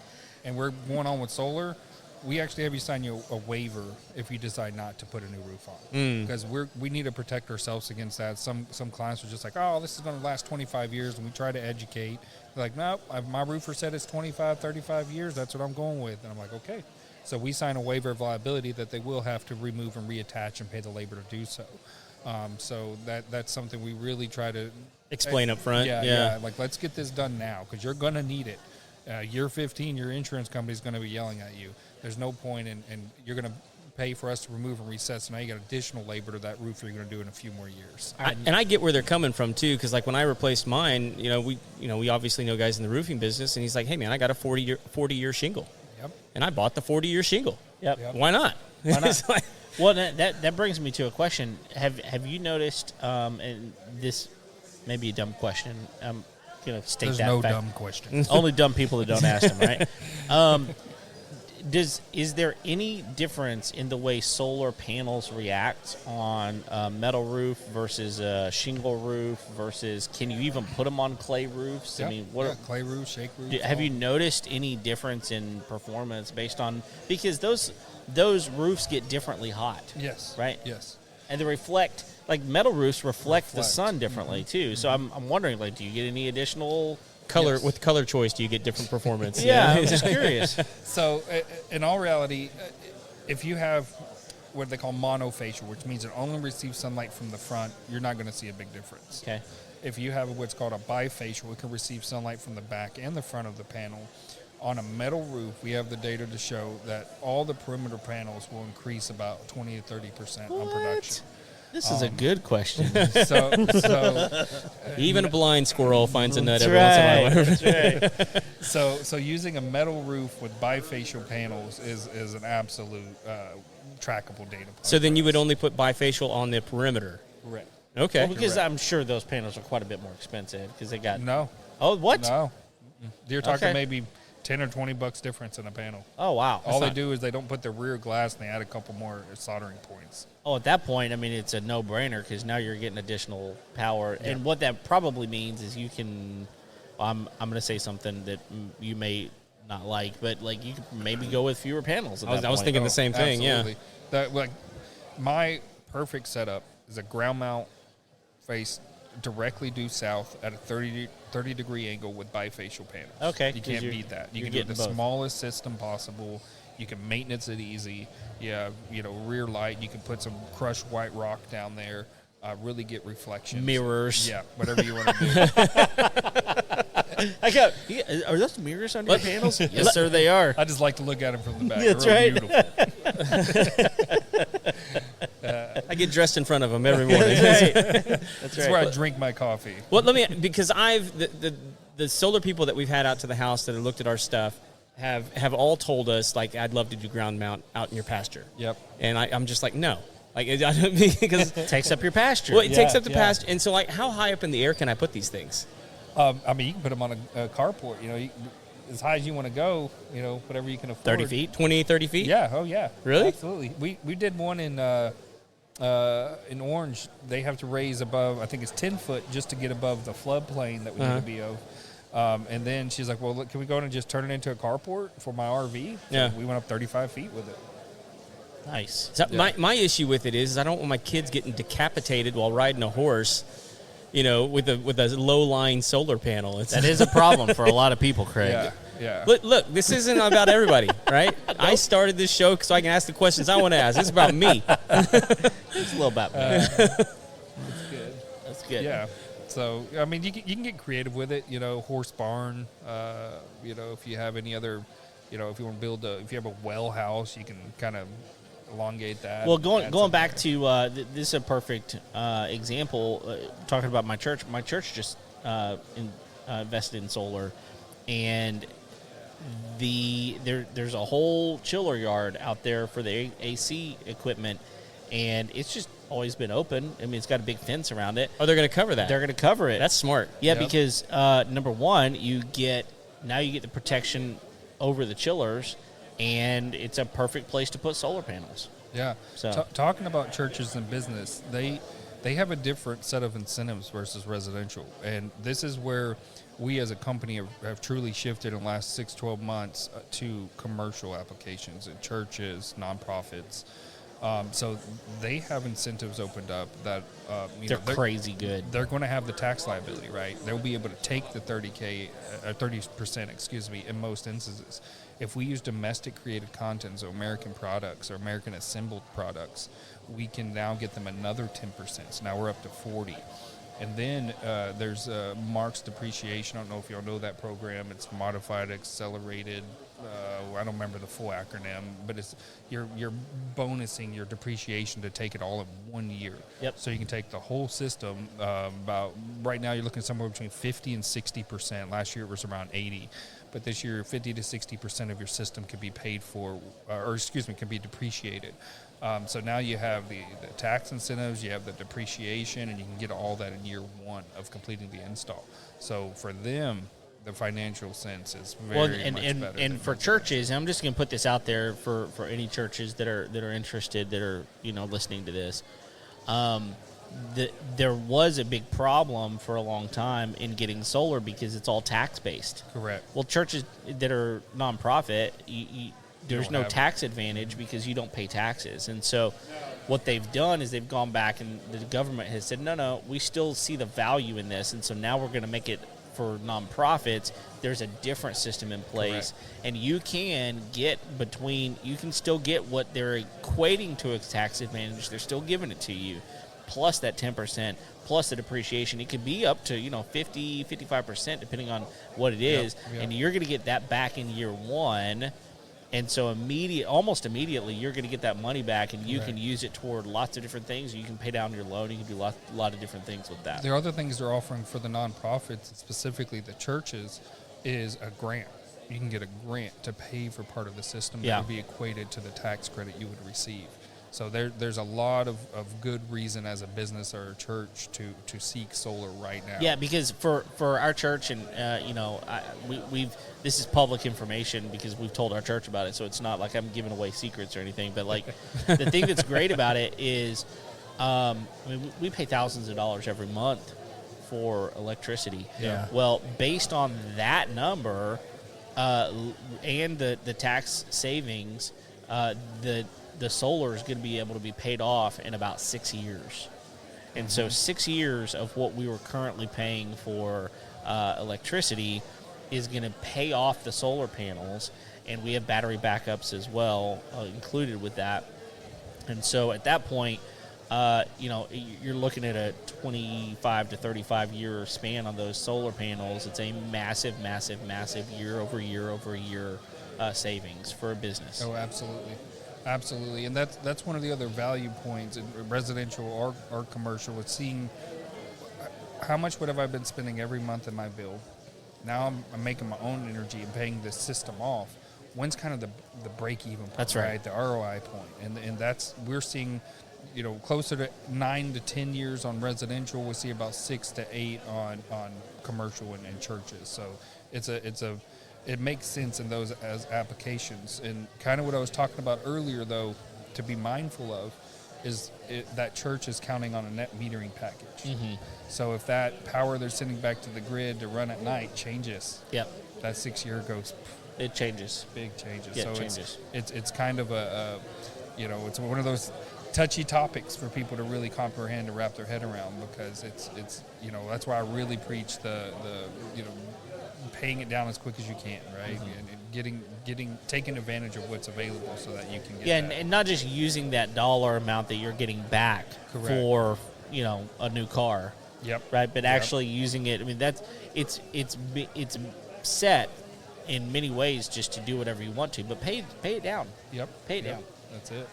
and we're going on with solar, we actually have you sign a waiver if you decide not to put a new roof on. Because we need to protect ourselves against that. Some clients are just like, oh, this is going to last 25 years. And we try to educate. They're like, no, my roofer said it's 25, 35 years. That's what I'm going with. And I'm like, okay. So we sign a waiver of liability that they will have to remove and reattach and pay the labor to do so. So that's something we really try to explain up front. Yeah. Like, let's get this done now because you're going to need it. Year 15, your insurance company is going to be yelling at you. There's no point in you're going to pay for us to remove and reset. So now you got additional labor to that roof you're going to do in a few more years. And I get where they're coming from too, because like when I replaced mine, we obviously know guys in the roofing business, and he's like, hey man, I got a 40-year shingle. Yep. And I bought the 40-year shingle. Yep. Why not? Why not? Well, that brings me to a question. Have you noticed? And this may be a dumb question. I'm gonna state There's that. no fact. dumb questions. Only dumb people that don't ask them, right? Is there any difference in the way solar panels react on a metal roof versus a shingle roof versus? Can you even put them on clay roofs? Yep. I mean, clay roofs, shake roofs. have you noticed any difference in performance based on, because those roofs get differently hot? Yes. Right? Yes. And they reflect, like metal roofs reflect the sun differently too. So I'm wondering, like, do you get any additional color Yes. with color choice? Do you get different performance? Yeah, I'm just curious. So in all reality, if you have what they call monofacial, which means it only receives sunlight from the front, you're not going to see a big difference. Okay. If you have what's called a bifacial, it can receive sunlight from the back and the front of the panel. On a metal roof, we have the data to show that all the perimeter panels will increase about 20 to 30% on production. This is a good question. So Even a blind squirrel finds a nut That's every once in a while. That's right. so using a metal roof with bifacial panels is an absolute trackable data point. So then you would only put bifacial on the perimeter. Correct. Okay. Well, because Correct. I'm sure those panels are quite a bit more expensive because they got. No. Oh, what? No. You're talking Okay. maybe 10 or 20 bucks difference in a panel. Oh, wow. All they do is they don't put the rear glass and they add a couple more soldering points. Oh, at that point, I mean, it's a no-brainer because now you're getting additional power. Yeah. And what that probably means is you can. I'm going to say something that you may not like, but like you could maybe go with fewer panels. At I was that point. thinking the same thing. Absolutely. That, like, my perfect setup is a ground mount face directly due south at a 30-degree angle with bifacial panels. Okay, You 'cause can't you're- beat that. You you're can do the getting both. smallest system possible. You can maintenance it easy. Yeah, rear light. You can put some crushed white rock down there. Really get reflections. Mirrors. Yeah, whatever you want to do. I go. Are those mirrors on your panels? Yes, sir, they are. I just like to look at them from the back. That's They're right. beautiful. I get dressed in front of them every morning. That's right. That's where I drink my coffee. Well, because the solar people that we've had out to the house that have looked at our stuff have all told us, like, I'd love to do ground mount out in your pasture. Yep. And I'm just like, no. Like, because Takes up your pasture. well, it takes up the yeah. pasture. And so, like, how high up in the air can I put these things? I mean, you can put them on a carport. As high as you want to go. Whatever you can afford. 30 feet? 20, 30 feet? Yeah. Oh, yeah. Really? Absolutely. We did one in Orange. They have to raise above, I think it's 10 foot just to get above the floodplain that we need to be of. And then she's like, well, look, can we go in and just turn it into a carport for my RV? So Yeah. we went up 35 feet with it. Nice. So my issue with it is I don't want my kids getting decapitated while riding a horse, with a low-lying solar panel. That is a problem for a lot of people, Craig. Yeah. Yeah. Look, this isn't about everybody, right? I started this show so I can ask the questions I want to ask. It's about me. It's a little about me. That's good. That's good. Yeah. So, I mean, you can get creative with it, horse barn, if you have any other, if you want to if you have a well house, you can kind of elongate that. Well, going back to, this is a perfect example, talking about my church. My church just invested in solar, and there's a whole chiller yard out there for the AC equipment, and it's just always been open. I mean, it's got a big fence around it. Oh, they're going to cover that. They're going to cover it. That's smart. Yeah, Yep. because number one, you get the protection over the chillers, and it's a perfect place to put solar panels. Yeah. So- Talking about churches and business, they have a different set of incentives versus residential. And this is where we as a company have truly shifted in the last 6-12 months to commercial applications in churches, nonprofits. So they have incentives opened up that They're crazy good. They're going to have the tax liability, right? They'll be able to take the 30%, excuse me, in most instances. If we use domestic created content, so American products or American assembled products, we can now get them another 10%. So now we're up to 40. And then there's Mark's depreciation. I don't know if y'all know that program. It's modified, accelerated. I don't remember the full acronym, but it's you're bonusing your depreciation to take it all in 1 year. Yep. So you can take the whole system. About right now, you're looking somewhere between 50 and 60%. Last year it was around 80, but this year 50 to 60% of your system can be paid for, can be depreciated. So now you have the tax incentives, you have the depreciation, and you can get all that in year one of completing the install. So for them, the financial sense is very much better. And for churches, I'm just going to put this out there for any churches that are interested, that are listening to this. There was a big problem for a long time in getting solar because it's all tax based. Correct. Well, churches that are nonprofit, there's no have tax advantage because you don't pay taxes. And so what they've done is they've gone back, and the government has said, no, we still see the value in this. And so now we're going to make it for nonprofits. There's a different system in place. Correct. And you can still get what they're equating to a tax advantage. They're still giving it to you, plus that 10%, plus the depreciation. It could be up to 50, 55%, depending on what it is. Yep. And you're going to get that back in year one. And so almost immediately, you're going to get that money back, and you can use it toward lots of different things. You can pay down your loan. You can do a lot of different things with that. There are other things they're offering for the nonprofits, specifically the churches, is a grant. You can get a grant to pay for part of the system that would be equated to the tax credit you would receive. So there's a lot of good reason as a business or a church to seek solar right now. Yeah, because for our church, and this is public information because we've told our church about it, so it's not like I'm giving away secrets or anything. But like the thing that's great about it is, we pay thousands of dollars every month for electricity. Yeah. Well, based on that number, and the tax savings, the solar is going to be able to be paid off in about 6 years. And so 6 years of what we were currently paying for electricity is going to pay off the solar panels, and we have battery backups as well included with that. And so at that point, you're looking at a 25 to 35 year span on those solar panels. It's a massive, massive, massive year over year savings for a business. Oh, absolutely. Absolutely. And that's one of the other value points in residential or commercial, is seeing how much would have I been spending every month in my bill. Now I'm making my own energy and paying this system off. When's kind of the break-even point? That's right. The ROI point. And that's, we're seeing, closer to 9 to 10 years on residential. We see about 6 to 8 on commercial and churches. So it makes sense in those as applications. And kind of what I was talking about earlier, though, to be mindful of, is that church is counting on a net metering package. Mm-hmm. So if that power they're sending back to the grid to run at night changes, that 6 year goes. It changes. Big changes. Yeah, so it changes. It's kind of it's one of those touchy topics for people to really comprehend and wrap their head around, because it's that's why I really preach the paying it down as quick as you can, right? Mm-hmm. And taking advantage of what's available so that you can get that. And not just using that dollar amount that you're getting back Correct. for a new car. Yep. Right, but actually using it, I mean, it's set in many ways just to do whatever you want to, but pay it down. Yep. Pay it down. That's it.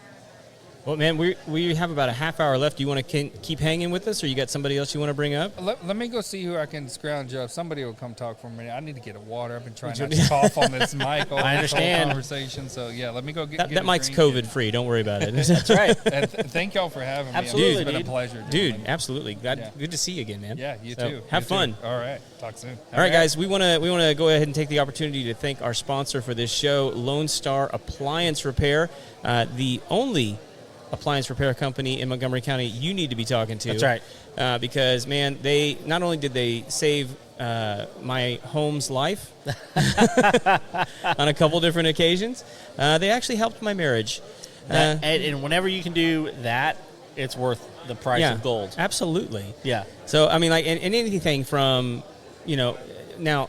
Well, man, we have about a half hour left. Do you want to keep hanging with us, or you got somebody else you want to bring up? Let me go see who I can scrounge up. Somebody will come talk for me. I need to get a water. I've been trying not to cough on this mic all I this whole understand. conversation. So, yeah, let me go get That a mic's drink COVID free. Don't worry about it. That's right. And thank y'all for having me. Absolutely, It's been a dude. pleasure. Dude, gentlemen. absolutely. Good to see you again, man. Yeah, you So, too. Have You too. fun. All right. Talk soon. All right, guys, we want to go ahead and take the opportunity to thank our sponsor for this show, Lone Star Appliance Repair, the only appliance repair company in Montgomery County you need to be talking to. That's right. Because, man, they not only did they save my home's life on a couple different occasions, they actually helped my marriage. And whenever you can do that, it's worth the price of gold. Absolutely. Yeah. So, I mean, like, and anything from, now,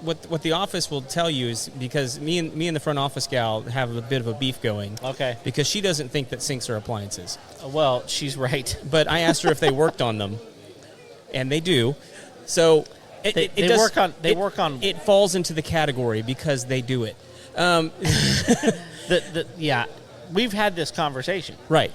what the office will tell you is, because me and the front office gal have a bit of a beef going. Okay. Because she doesn't think that sinks are appliances. Well, she's right. But I asked her if they worked on them, and they do. So They work on. It falls into the category because they do it. Yeah, we've had this conversation. Right.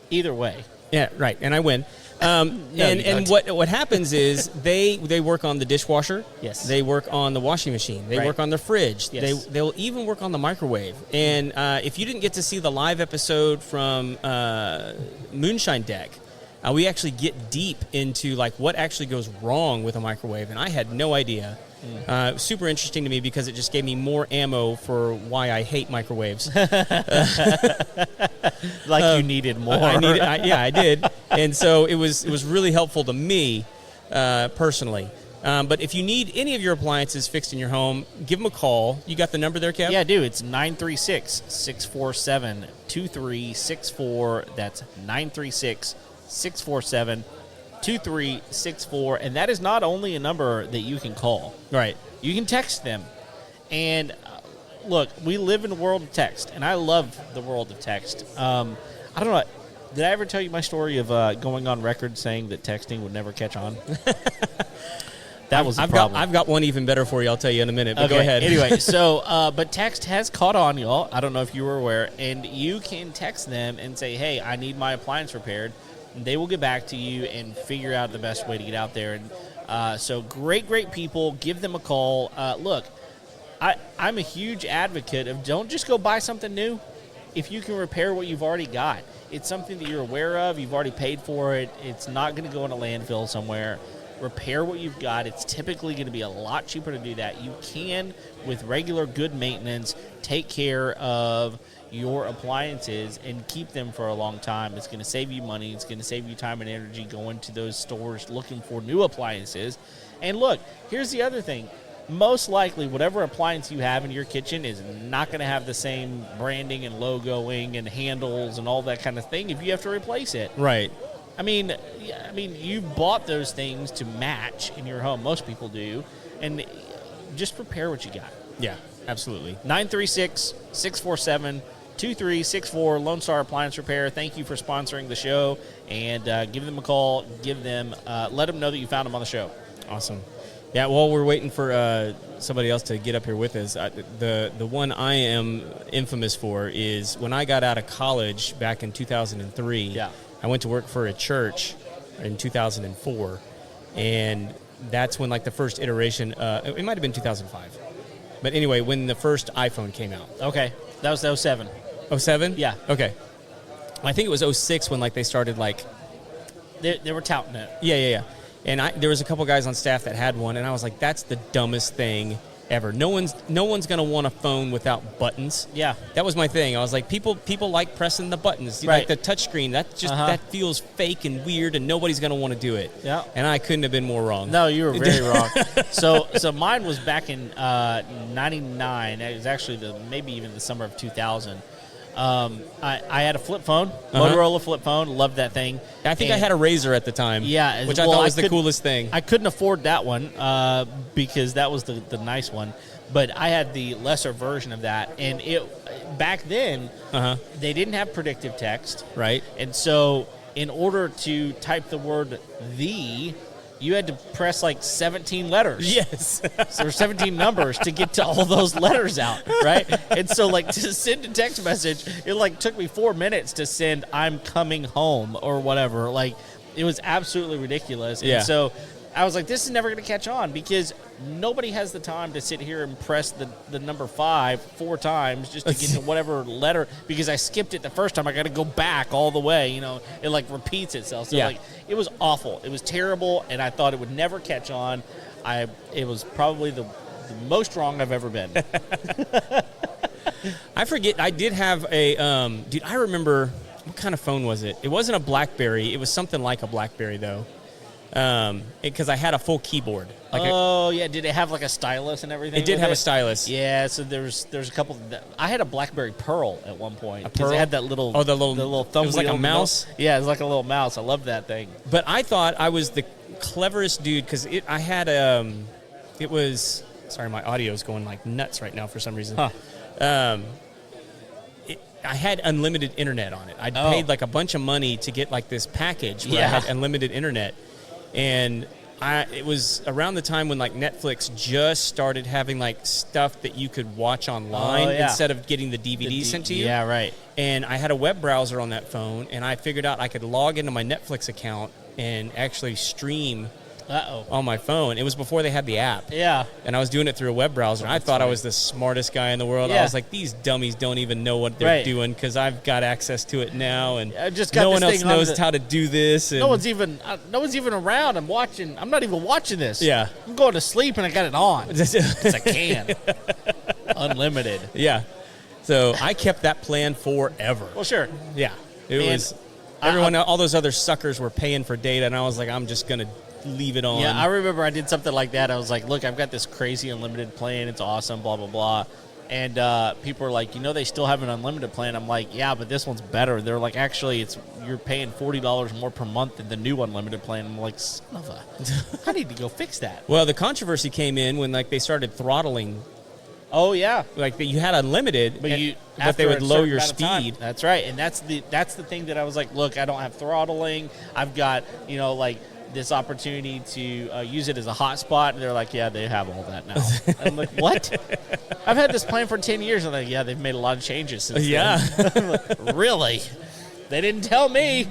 Either way. Yeah. Right. And I win. you And don't. what happens is they work on the dishwasher. Yes. They work on the washing machine. They Right. work on the fridge. Yes. They'll even work on the microwave. And if you didn't get to see the live episode from Moonshine Deck, we actually get deep into like what actually goes wrong with a microwave, and I had no idea. Super interesting to me because it just gave me more ammo for why I hate microwaves. You needed more. I did, and so it was really helpful to me personally. But if you need any of your appliances fixed in your home, give them a call. You got the number there, Kev? Yeah, I do. It's 936-647-2364. That's 936-647-2364. And that is not only a number that you can call. Right. You can text them. And look, we live in a world of text, and I love the world of text. I don't know. Did I ever tell you my story of going on record saying that texting would never catch on? That was a problem. I've got one even better for you. I'll tell you in a minute. But go ahead. Anyway, so but text has caught on, y'all. I don't know if you were aware, and you can text them and say, "Hey, I need my appliance repaired." And they will get back to you and figure out the best way to get out there. And so great people. Give them a call. Look, I'm a huge advocate of don't just go buy something new. If you can repair what you've already got, it's something that you're aware of. You've already paid for it. It's not going to go in a landfill somewhere. Repair what you've got. It's typically going to be a lot cheaper to do that. You can, with regular good maintenance, take care of your appliances and keep them for a long time. It's going to save you money. It's going to save you time and energy going to those stores looking for new appliances. And look, here's the other thing. Most likely, whatever appliance you have in your kitchen is not going to have the same branding and logoing and handles and all that kind of thing if you have to replace it. Right. I mean, you bought those things to match in your home. Most people do. And just repair what you got. Yeah, absolutely. 936-647-2364, Lone Star Appliance Repair. Thank you for sponsoring the show. And give them a call. Let them know that you found them on the show. Awesome. Yeah, while we're waiting for somebody else to get up here with us, the one I am infamous for is when I got out of college back in 2003. Yeah. I went to work for a church in 2004, and that's when, like, the first iteration, it might have been 2005. But anyway, when the first iPhone came out. Okay. That was 07. 07? Yeah. Okay. I think it was 06 when, like, they started, like... They were touting it. Yeah. And there was a couple guys on staff that had one, and I was like, that's the dumbest thing ever. No one's going to want a phone without buttons. Yeah. That was my thing. I was like, people like pressing the buttons. Right. Like the touch screen, that feels fake and weird, and nobody's going to want to do it. Yeah. And I couldn't have been more wrong. No, you were very wrong. So mine was back in 99. It was actually maybe even the summer of 2000. I had a flip phone, Motorola flip phone. Loved that thing. I think I had a Razor at the time. Yeah, which I thought was the coolest thing. I couldn't afford that one because that was the nice one. But I had the lesser version of that, and back then they didn't have predictive text, right? And so in order to type the word "the," you had to press like 17 letters. Yes. So there's 17 numbers to get to all those letters out, right? And so, like, to send a text message, it, like, took me 4 minutes to send "I'm coming home" or whatever. Like, it was absolutely ridiculous. Yeah. And so I was like, this is never going to catch on because nobody has the time to sit here and press the number 5 4 times just to get to whatever letter, because I skipped it the first time. I got to go back all the way. You know, it, like, repeats itself. So, like, it was awful. It was terrible, and I thought it would never catch on. It was probably the most wrong I've ever been. I forget. I did have a dude. I remember, what kind of phone was it? It wasn't a BlackBerry. It was something like a BlackBerry though, because I had a full keyboard. Like yeah. Did it have like a stylus and everything? It did with have it? a stylus. Yeah. So there's a couple. I had a BlackBerry Pearl at one point. A Pearl? It had that little. Oh, the little thumb. It was like wheel a in the middle. mouse. Yeah, it was like a little mouse. I loved that thing. But I thought I was the cleverest dude because I had it was. Sorry, my audio is going like nuts right now for some reason. Huh. I had unlimited internet on it. I paid like a bunch of money to get like this package where I had unlimited internet, and it was around the time when like Netflix just started having like stuff that you could watch online instead of getting the DVD sent to you. Yeah, right. And I had a web browser on that phone, and I figured out I could log into my Netflix account and actually stream on my phone. It was before they had the app. Yeah. And I was doing it through a web browser. I thought I was the smartest guy in the world. Yeah. I was like, these dummies don't even know what they're doing because I've got access to it now, and I just got no one this else knows how to do this. And no one's even around. I'm not even watching this. Yeah. I'm going to sleep and I got it on. It's a can. Unlimited. Yeah. So I kept that plan forever. Well, sure. Yeah. It was everyone. All those other suckers were paying for data, and I was like, I'm just gonna leave it on. Yeah, I remember I did something like that. I was like, look, I've got this crazy unlimited plan. It's awesome, blah, blah, blah. And people were like, they still have an unlimited plan. I'm like, yeah, but this one's better. They're like, actually, you're paying $40 more per month than the new unlimited plan. I'm like, son of a, I need to go fix that. Well, the controversy came in when like they started throttling. Oh, yeah. Like you had unlimited, but they would lower your speed. That's right. And that's the thing that I was like, look, I don't have throttling. I've got, like, this opportunity to use it as a hotspot. And they're like, yeah, they have all that now. I'm like, what? I've had this plan for 10 years. And they're like, yeah, they've made a lot of changes since then. I'm like, really? They didn't tell me.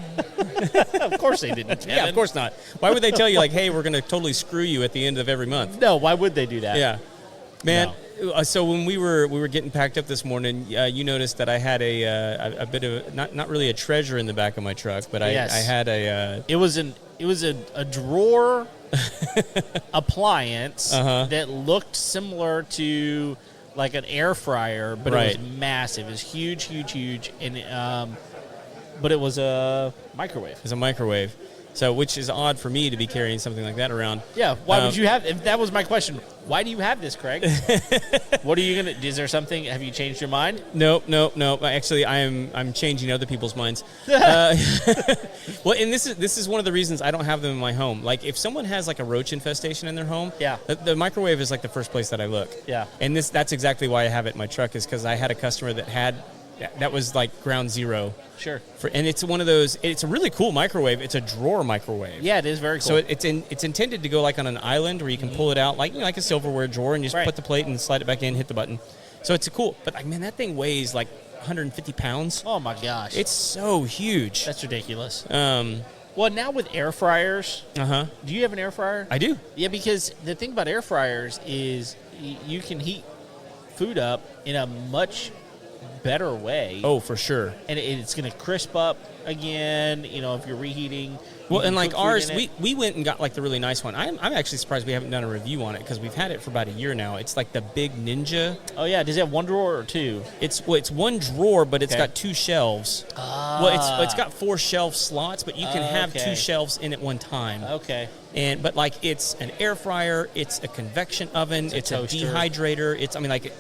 Of course they didn't. Kevin. Yeah, of course not. Why would they tell you, like, hey, we're going to totally screw you at the end of every month? No, why would they do that? Yeah. Man, so when we were getting packed up this morning, you noticed that I had a bit of not really a treasure in the back of my truck, but I had a. It was a drawer appliance that looked similar to like an air fryer, but it was massive. It was huge, and but it was a microwave. It was a microwave. So, which is odd for me to be carrying something like that around. Yeah, why would you have? If that was my question, why do you have this, Craig? What are you gonna? Is there something? Have you changed your mind? Nope. Actually, I'm changing other people's minds. Well, and this is one of the reasons I don't have them in my home. Like, if someone has like a roach infestation in their home, the microwave is like the first place that I look. Yeah, and that's exactly why I have it in my truck, is because I had a customer that was like ground zero. Sure. And it's one of those. It's a really cool microwave. It's a drawer microwave. Yeah, it is very cool. So it's intended to go like on an island where you can pull it out like like a silverware drawer, and you just put the plate and slide it back in, hit the button. So it's cool. But like, man, that thing weighs like 150 pounds. Oh my gosh, it's so huge. That's ridiculous. Well, now with air fryers, do you have an air fryer? I do. Yeah, because the thing about air fryers is you can heat food up in a much better way. Oh, for sure. And it's going to crisp up again, if you're reheating. Well, and like ours, we went and got like the really nice one. I'm actually surprised we haven't done a review on it because we've had it for about a year now. It's like the big Ninja. Oh, yeah. Does it have one drawer or two? It's one drawer, but it's got two shelves. Well, it's got 4 shelf slots, but you can have 2 shelves in at one time. Okay. But like, it's an air fryer, it's a convection oven, it's a dehydrator.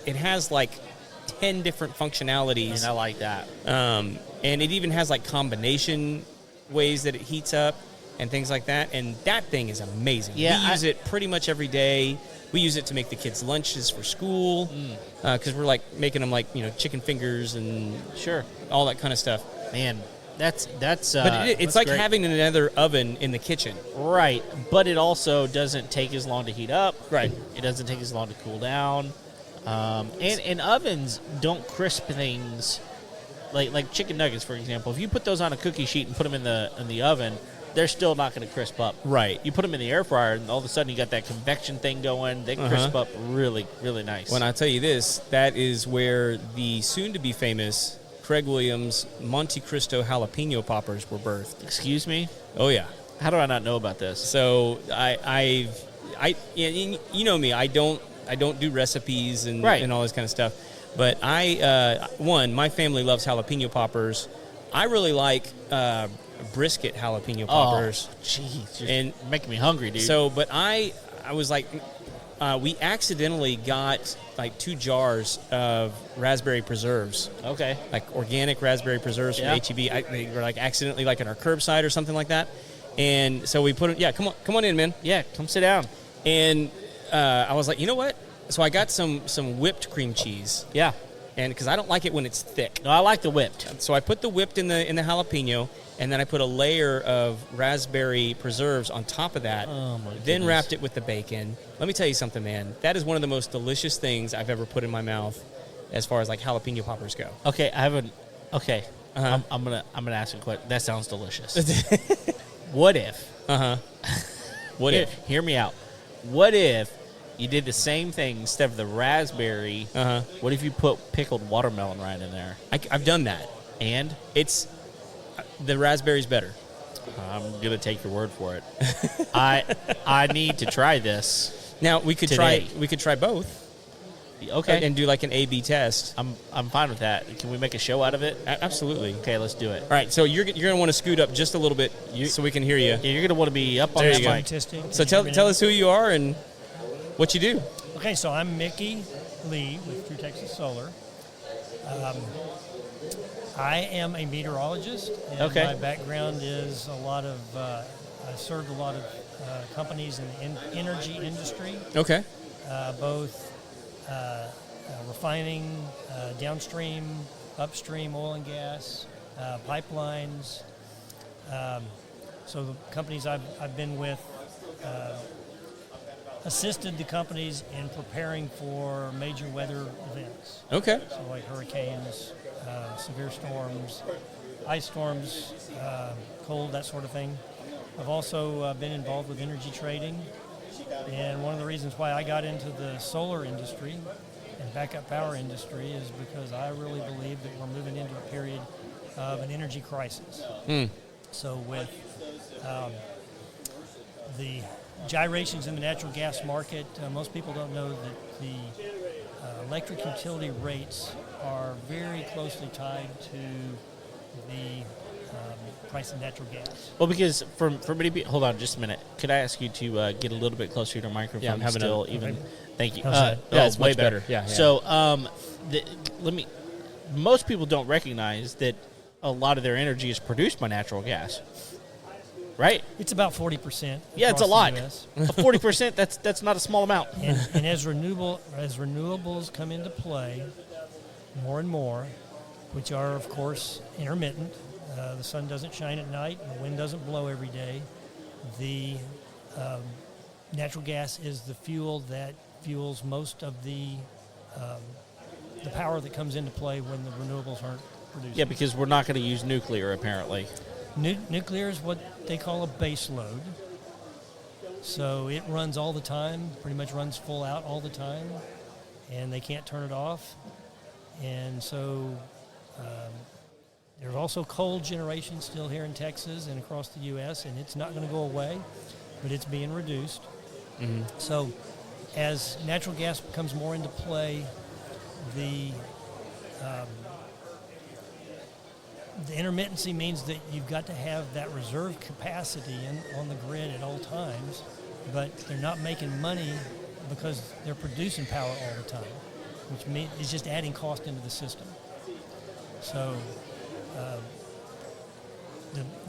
It has like 10 different functionalities. And I like that. And it even has like combination ways that it heats up and things like that. And that thing is amazing. Yeah, we use it pretty much every day. We use it to make the kids' lunches for school because we're like making them like, chicken fingers and all that kind of stuff. Man, That's But it's that's like great. having another oven in the kitchen. Right, but it also doesn't take as long to heat up. Right. It doesn't take as long to cool down. And ovens don't crisp things like chicken nuggets, for example. If you put those on a cookie sheet and put them in the oven, they're still not going to crisp up. Right. You put them in the air fryer, and all of a sudden you got that convection thing going. They crisp up really, really nice. When I tell you this, that is where the soon-to-be famous Craig Williams Monte Cristo jalapeno poppers were birthed. Excuse me? Oh yeah. How do I not know about this? So I you know me. I don't do recipes and Right. and all this kind of stuff. But my family loves jalapeno poppers. I really like brisket jalapeno poppers. Oh, jeez. And You're making me hungry, dude. So, but I was like, we accidentally got like 2 jars of raspberry preserves, okay. like organic raspberry preserves Yeah. from HEB. They were like accidentally like in our curbside or something like that. And so we put it. Yeah, come on in, man. Yeah, come sit down. And I was like, you know what? So I got some whipped cream cheese, Yeah. and because I don't like it when it's thick. No, I like the whipped. So I put the whipped in the jalapeno, and then I put a layer of raspberry preserves on top of that. Oh, my Then goodness. wrapped it with the bacon. Let me tell you something, man. That is one of the most delicious things I've ever put in my mouth, as far as like jalapeno poppers go. Okay, I haven't. Okay, Uh-huh. I'm gonna ask a question. That sounds delicious. What if? What Hear, if? hear me out. What if you did the same thing instead of the raspberry? What if you put pickled watermelon right in there? I've done that. And It's the raspberry's better. I'm gonna take your word for it. I need to try this. Now we could Today. try both. Okay, And do like an A/B test. I'm fine with that. Can we make a show out of it? Absolutely. Okay, let's do it. All right, so you're going to want to scoot up just a little bit so we can hear you. Yeah, you're gonna want to be up on There that you go. mic. Testing. So Can you hear me tell now? us who you are and what you do. Okay, so I'm Mickey Lee with True Texas Solar. I am a meteorologist, and Okay. my background is a lot of. I served a lot of companies in the energy industry, Okay. both refining, downstream, upstream oil and gas, pipelines. So the companies I've been with assisted the companies in preparing for major weather events. Okay. So like hurricanes, severe storms, ice storms, cold, that sort of thing. I've also been involved with energy trading. And one of the reasons why I got into the solar industry and backup power industry is because I really believe that we're moving into a period of an energy crisis. So with the gyrations in the natural gas market, most people don't know that the electric utility rates are very closely tied to the price of natural gas. Well, because for many people, hold on just a minute. Could I ask you to get a little bit closer to your microphone? Yeah, I'm having still a- even. Thank you. How's that? Yeah, oh, it's way much better. Yeah, yeah. So, most people don't recognize that a lot of their energy is produced by natural gas, right? It's about 40%. Yeah, it's a across lot. the US. 40%. That's not a small amount. And as renewables come into play more and more, which are of course intermittent, the sun doesn't shine at night, and the wind doesn't blow every day. The natural gas is the fuel that fuels most of the power that comes into play when the renewables aren't producing. Yeah, because we're not going to use nuclear apparently. Nuclear is what they call a base load. So it runs all the time, pretty much runs full out all the time, and they can't turn it off. And so there's also coal generation still here in Texas and across the U.S., and it's not going to go away, but it's being reduced. So as natural gas becomes more into play, the intermittency means that you've got to have that reserve capacity on the grid at all times, but they're not making money because they're producing power all the time, which means it's just adding cost into the system. So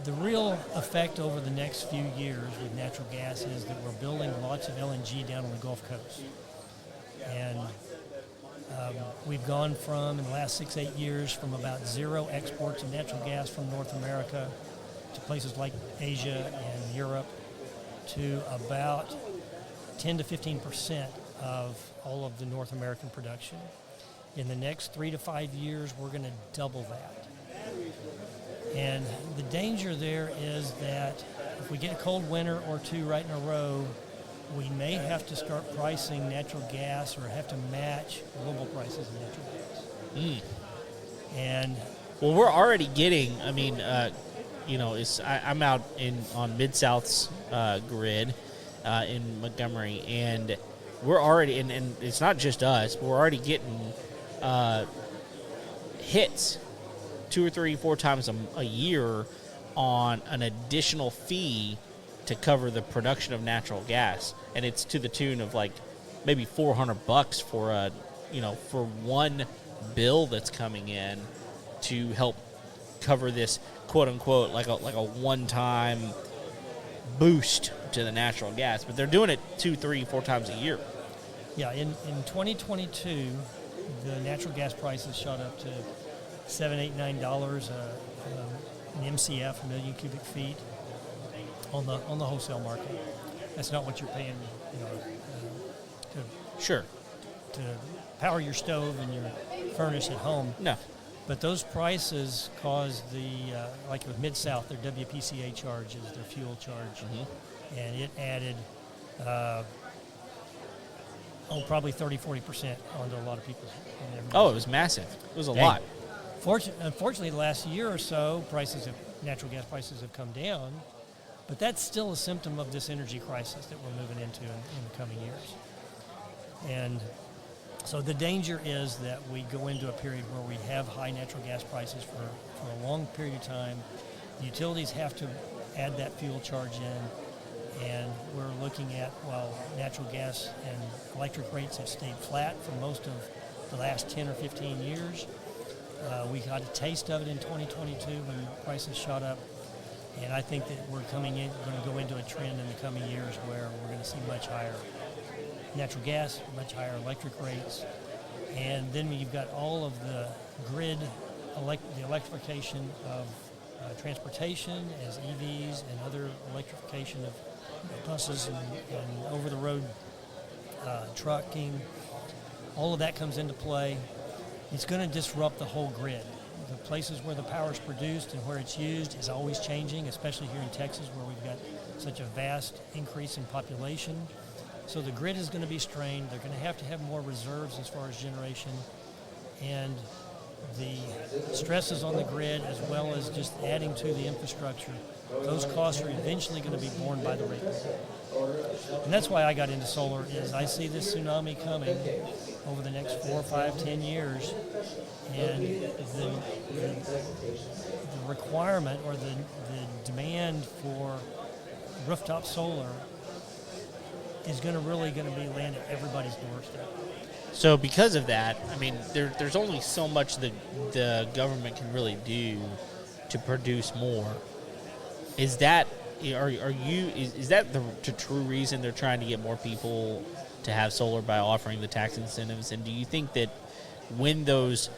the real effect over the next few years with natural gas is that we're building lots of LNG down on the Gulf Coast. And We've gone from, in the last 6-8 years, from about 0 exports of natural gas from North America to places like Asia and Europe to about 10 to 15% of all of the North American production. In the next 3 to 5 years, we're going to double that. And the danger there is that if we get a cold winter or two right in a row, we may have to start pricing natural gas or have to match global prices of natural gas. And Well, we're already getting. I mean, I'm out on Mid-South's grid in Montgomery, and we're already, and it's not just us, but we're already getting hits 2 or 3, 4 times a year on an additional fee to cover the production of natural gas, and it's to the tune of like maybe $400 for for one bill that's coming in to help cover this quote unquote like a one-time boost to the natural gas, but they're doing it 2, 3, 4 times a year. yeah, in 2022, the natural gas prices shot up to $7, $8, $9 an MCF, a million cubic feet, on the wholesale market. That's not what you're paying, Sure. to power your stove and your furnace at home. No. But those prices caused like with Mid-South, their WPCA charges, their fuel charge, and it added, probably 30, 40% onto a lot of people's. Oh, it was massive. It was a Dang. lot. Unfortunately, the last year or so, natural gas prices have come down, but that's still a symptom of this energy crisis that we're moving into in the coming years. And so the danger is that we go into a period where we have high natural gas prices for a long period of time. The utilities have to add that fuel charge in, and we're looking at, while natural gas and electric rates have stayed flat for most of the last 10 or 15 years. We got a taste of it in 2022 when prices shot up, and I think that we're going to go into a trend in the coming years where we're going to see much higher natural gas, much higher electric rates, and then you've got all of the grid, the electrification of transportation as EVs and other electrification of buses and over-the-road trucking. All of that comes into play. It's going to disrupt the whole grid. The places where the power is produced and where it's used is always changing, especially here in Texas where we've got such a vast increase in population. So the grid is going to be strained. They're going to have more reserves as far as generation. And the stresses on the grid, as well as just adding to the infrastructure, those costs are eventually going to be borne by the ratepayer. And that's why I got into solar, is I see this tsunami coming over the next 4, 5, 10 years, and the requirement or the demand for rooftop solar is really going to be land at everybody's doorstep. So because of that, I mean, there's only so much the government can really do to produce more. Is that is that the true reason they're trying to get more people to have solar by offering the tax incentives? And do you think that when those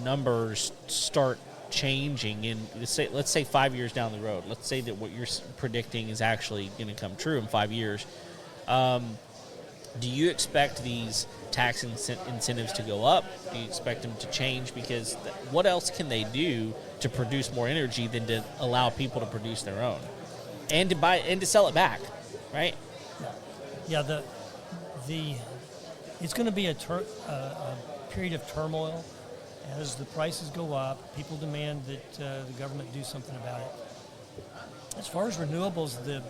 numbers start changing, and let's say 5 years down the road, let's say that what you're predicting is actually going to come true in 5 years, do you expect these tax incentives to go up? Do you expect them to change? Because what else can they do to produce more energy than to allow people to produce their own and to buy and to sell it back, right? Yeah, it's going to be a period of turmoil as the prices go up. People demand that the government do something about it. As far as renewables, the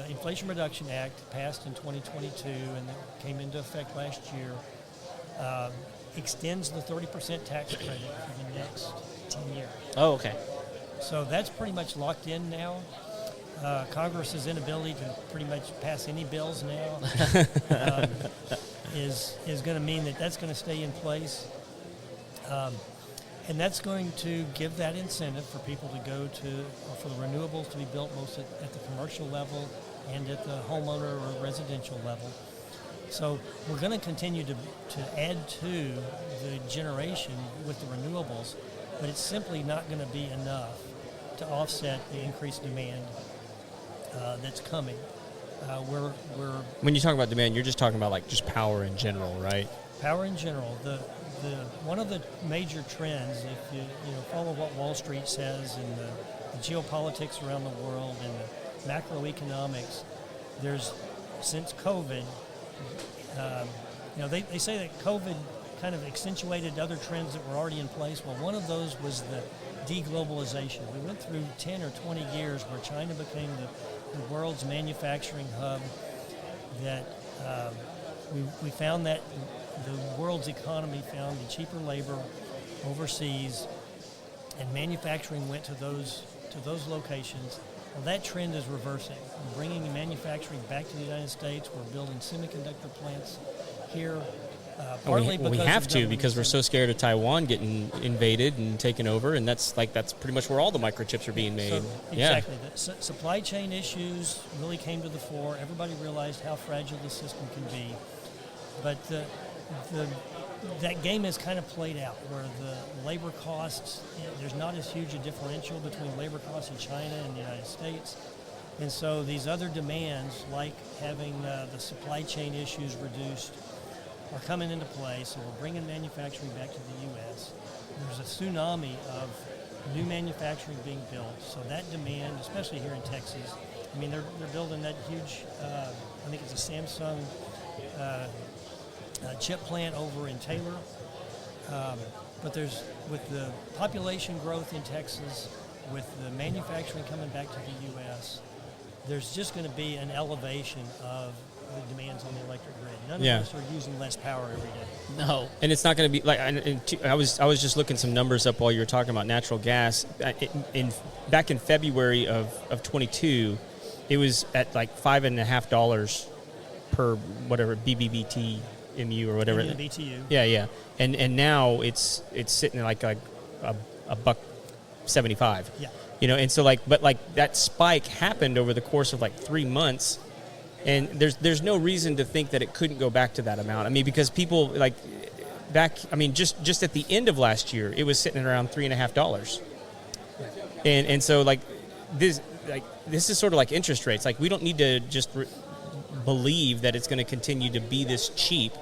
Inflation Reduction Act passed in 2022 and that came into effect last year extends the 30% tax credit for the next 10 years. Oh, okay. So that's pretty much locked in now. Congress's inability to pretty much pass any bills now is going to mean that that's going to stay in place. And that's going to give that incentive for people to go to, or for the renewables to be built most at the commercial level and at the homeowner or residential level. So we're going to continue to add to the generation with the renewables, but it's simply not going to be enough to offset the increased demand that's coming. We're When you talk about demand, you're just talking about like just power in general, right? power in general. The one of the major trends, if you follow what Wall Street says and the geopolitics around the world and the macroeconomics, there's since COVID, they say that COVID kind of accentuated other trends that were already in place. Well, one of those was the deglobalization. We went through 10 or 20 years where China became the world's manufacturing hub, that we found that the world's economy found the cheaper labor overseas, and manufacturing went to those locations. Well, that trend is reversing. We're bringing manufacturing back to the United States. We're building semiconductor plants here. Partly we because have of to, because we're government so scared of Taiwan getting invaded and taken over, and that's pretty much where all the microchips are being made. So, exactly. The supply chain issues really came to the fore. Everybody realized how fragile the system can be. But that game has kind of played out, where the labor costs, there's not as huge a differential between labor costs in China and the United States. And so these other demands, like having the supply chain issues reduced, are coming into play. So we're bringing manufacturing back to the U.S. There's a tsunami of new manufacturing being built. So that demand, especially here in Texas, I mean, they're building that huge, I think it's a Samsung chip plant over in Taylor. But with the population growth in Texas, with the manufacturing coming back to the U.S., there's just going to be an elevation of the demands on the electric grid. None of us are using less power every day. No. And it's not going to be like I was just looking some numbers up while you were talking about natural gas. Back in February of 22, it was at like $5.50 per whatever BBBT MU or whatever. BTU. Yeah. And now it's sitting at like a $1.75. Yeah. And so but that spike happened over the course of like 3 months. And there's no reason to think that it couldn't go back to that amount. I mean, because people just at the end of last year, it was sitting at around $3.50. And so this is sort of like interest rates. Like, we don't need to just believe that it's going to continue to be this cheap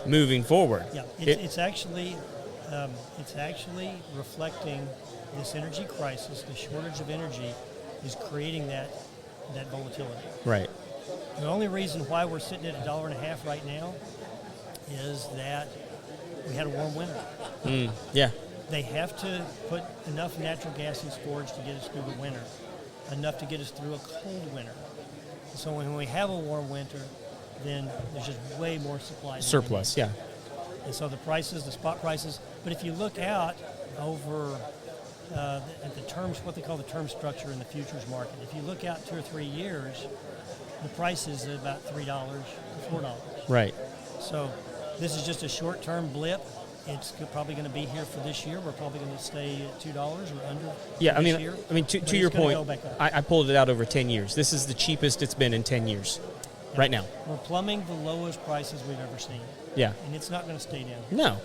moving forward. Yeah, it's actually reflecting this energy crisis. The shortage of energy is creating that volatility. Right. The only reason why we're sitting at $1.50 right now is that we had a warm winter. Yeah. They have to put enough natural gas in storage to get us through the winter, enough to get us through a cold winter. So when we have a warm winter, then there's just way more supply. Surplus, yeah. And so the spot prices. But if you look out over at the terms, what they call the term structure in the futures market, if you look out 2 or 3 years, the price is about $3 to $4. Right. So this is just a short-term blip. It's probably going to be here for this year. We're probably going to stay at $2 or under. Yeah, this year. To your point, I pulled it out over 10 years. This is the cheapest it's been in 10 years, right now. We're plumbing the lowest prices we've ever seen. Yeah. And it's not going to stay down. No.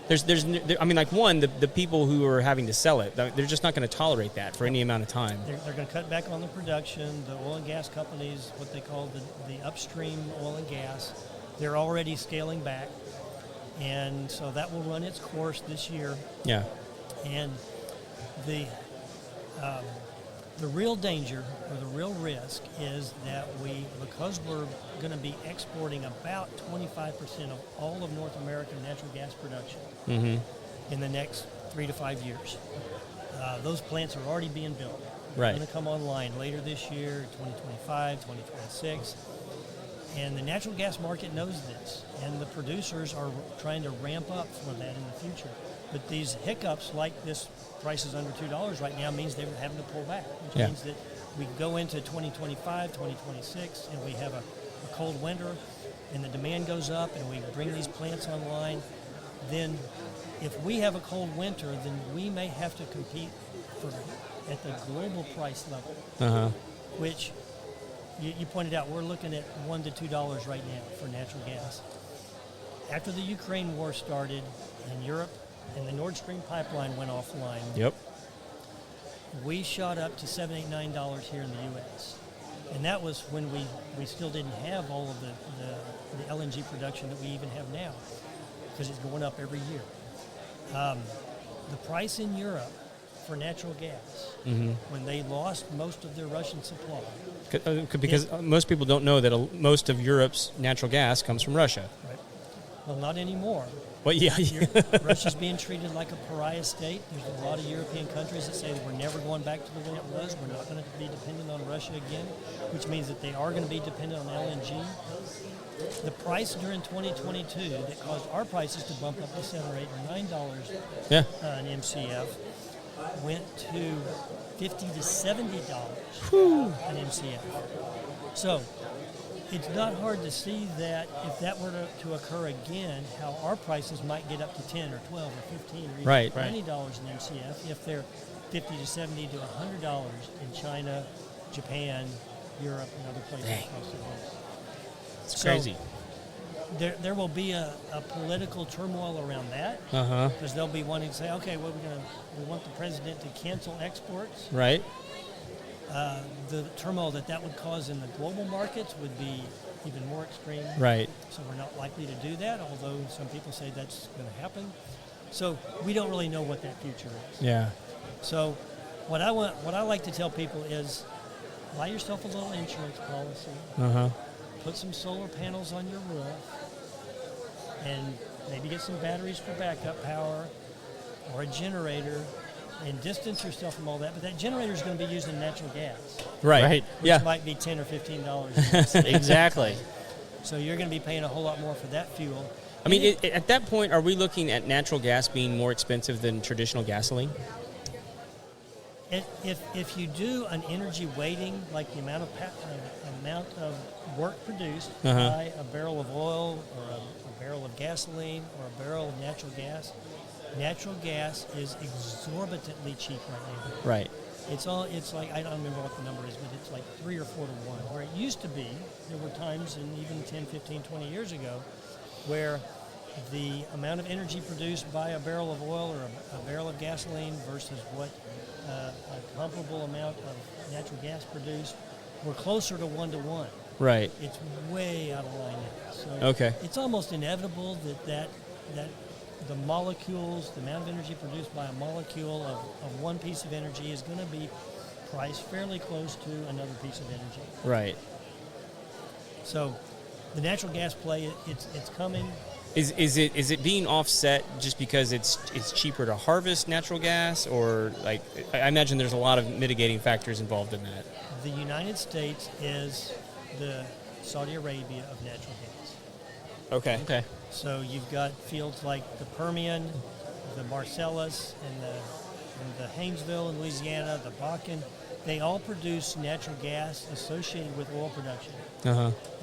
The people who are having to sell it, they're just not going to tolerate that for any amount of time. They're going to cut back on the production. The oil and gas companies, what they call the upstream oil and gas, they're already scaling back. And so that will run its course this year. Yeah. And the real danger or the real risk is that because we're going to be exporting about 25% of all of North American natural gas production in the next 3 to 5 years. Those plants are already being built. Right. They're going to come online later this year, 2025, 2026. And the natural gas market knows this, and the producers are trying to ramp up for that in the future. But these hiccups, like this price is under $2 right now, means they're having to pull back, which means that we go into 2025, 2026, and we have a cold winter, and the demand goes up, and we bring these plants online. Then if we have a cold winter, then we may have to compete at the global price level, which you pointed out we're looking at $1 to $2 right now for natural gas. After the Ukraine war started in Europe and the Nord Stream pipeline went offline, Yep. we shot up to $7, $8, $9 here in the U.S. And that was when we still didn't have all of the LNG production that we even have now, because it's going up every year. The price in Europe for natural gas, when they lost most of their Russian supply. Because most people don't know that most of Europe's natural gas comes from Russia. Right. Well, not anymore. Well, yeah. Russia's being treated like a pariah state. There's a lot of European countries that say that we're never going back to the way it was. We're not going to be dependent on Russia again, which means that they are going to be dependent on LNG. The price during 2022 that caused our prices to bump up to $7 or $8 or $9 an MCF went to $50 to $70 an MCF. So it's not hard to see that if that were to occur again, how our prices might get up to 10 or 12 or 15 or even Right. $20 an MCF if they're $50 to $70 to $100 in China, Japan, Europe, and other places across the world. It's crazy. There will be a political turmoil around that, because they'll be wanting to say, okay, well, we want the president to cancel exports. Right. The turmoil that would cause in the global markets would be even more extreme. Right. So we're not likely to do that, although some people say that's going to happen. So we don't really know what that future is. Yeah. So what I like to tell people is buy yourself a little insurance policy. Put some solar panels on your roof, and maybe get some batteries for backup power, or a generator, and distance yourself from all that. But that generator is going to be using natural gas, Right. which might be $10 or $15. Exactly. So you're going to be paying a whole lot more for that fuel. I mean, at that point, are we looking at natural gas being more expensive than traditional gasoline? If you do an energy weighting, like the amount of work produced by a barrel of oil or a barrel of gasoline or a barrel of natural gas is exorbitantly cheap right now. Right. It's like, I don't remember what the number is, but it's like 3 or 4 to 1. Where it used to be, there were times, and even 10, 15, 20 years ago, where the amount of energy produced by a barrel of oil or a barrel of gasoline versus what a comparable amount of natural gas produced were closer to 1 to 1. Right. It's way out of line now. So Okay. it's almost inevitable that the molecules, the amount of energy produced by a molecule of one piece of energy is going to be priced fairly close to another piece of energy. Right. So the natural gas play, it's coming. Is it being offset just because it's cheaper to harvest natural gas, or like I imagine there's a lot of mitigating factors involved in that? The United States is the Saudi Arabia of natural gas. Okay. So you've got fields like the Permian, the Marcellus, and the Haynesville in Louisiana, the Bakken. They all produce natural gas associated with oil production,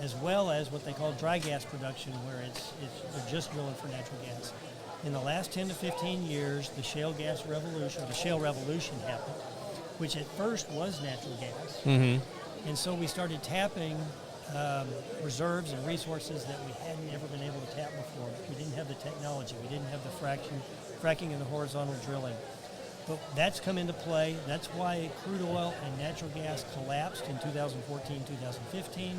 as well as what they call dry gas production, where they're just drilling for natural gas. In the last 10 to 15 years, the shale revolution happened, which at first was natural gas. And so we started tapping reserves and resources that we hadn't ever been able to tap before. We didn't have the technology. We didn't have the fracking and the horizontal drilling. But that's come into play. That's why crude oil and natural gas collapsed in 2014, 2015.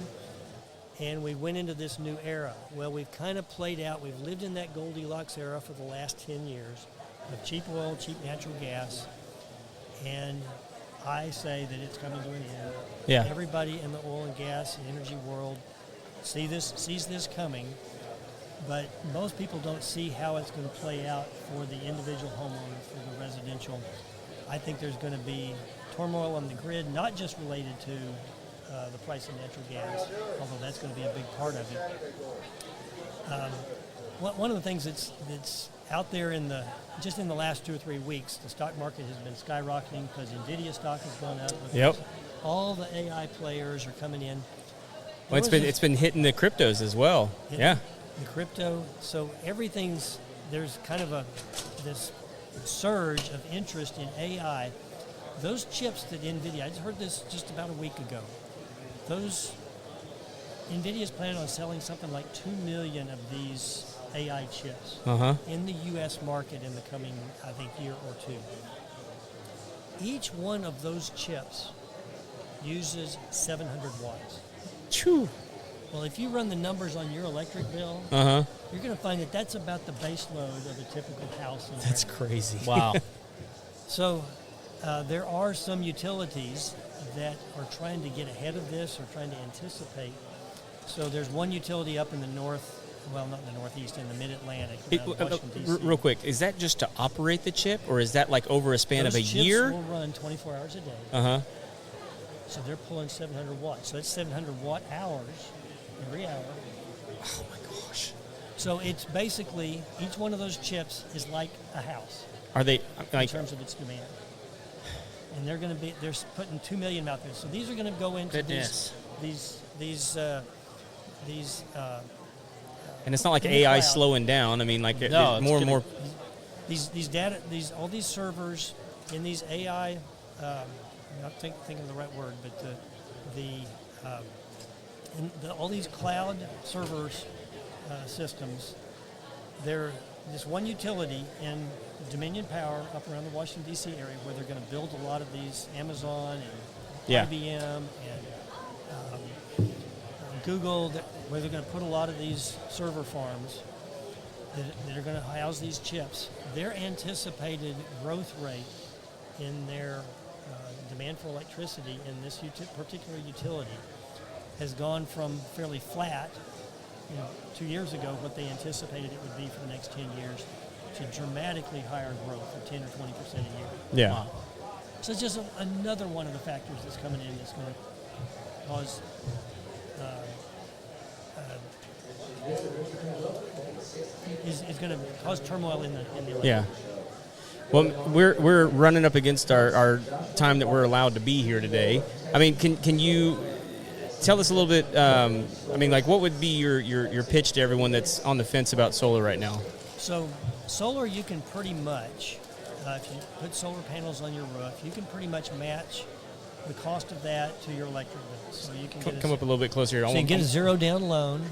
And we went into this new era. Well, we've kind of played out. We've lived in that Goldilocks era for the last 10 years of cheap oil, cheap natural gas. And I say that it's coming to an end. Yeah. Everybody in the oil and gas and energy world sees this coming, but most people don't see how it's going to play out for the individual homeowner, for the residential. I think there's going to be turmoil on the grid, not just related to the price of natural gas, although that's going to be a big part of it. One of the things that's out there just in the last 2 or 3 weeks, the stock market has been skyrocketing because NVIDIA stock has gone up. Yep. All the AI players are coming in. Well, it's been hitting the cryptos as well. Yeah. The crypto. So there's kind of this surge of interest in AI. Those chips that NVIDIA, I just heard this just about a week ago. those NVIDIA's planning on selling something like 2 million of these AI chips in the U.S. market in the coming, I think, year or two. Each one of those chips uses 700 watts. Choo. Well, if you run the numbers on your electric bill, you're going to find that that's about the base load of a typical house. That's crazy. Wow. So there are some utilities that are trying to get ahead of this or trying to anticipate. So there's one utility up in the north, well, not in the northeast, in the mid-Atlantic, around Washington, D.C. Real quick, is that just to operate the chip, or is that like over a span Those of a chips year? will run 24 hours a day. So they're pulling 700 watts. So that's 700 watt hours every hour. Oh my gosh. So it's basically, each one of those chips is like a house Are they in like? terms of its demand. And they're going to be, they're putting 2 million out there. So these are going to go into Goodness. these And it's not like in the AI cloud. slowing down. I mean, like No, it's more and gonna- more. all these servers in these AI, I'm not thinking of the right word, but all these cloud servers systems, they're this one utility in Dominion Power up around the Washington, D.C. area where they're going to build a lot of these Amazon and IBM and Google, where they're going to put a lot of these server farms that are going to house these chips. Their anticipated growth rate in their demand for electricity in this particular utility has gone from fairly flat, 2 years ago, what they anticipated it would be for the next 10 years, to dramatically higher growth of 10 or 20% a year. Yeah. Wow. So it's just another one of the factors that's coming in that's going to cause is going to cause turmoil in the electric. Yeah. Well, we're running up against our time that we're allowed to be here today. I mean, can you tell us a little bit? I mean, like, what would be your pitch to everyone that's on the fence about solar right now? So solar, you can pretty much, if you put solar panels on your roof, you can pretty much match the cost of that to your electric bill. So you can Come up a little bit closer here. So you can get a zero down loan.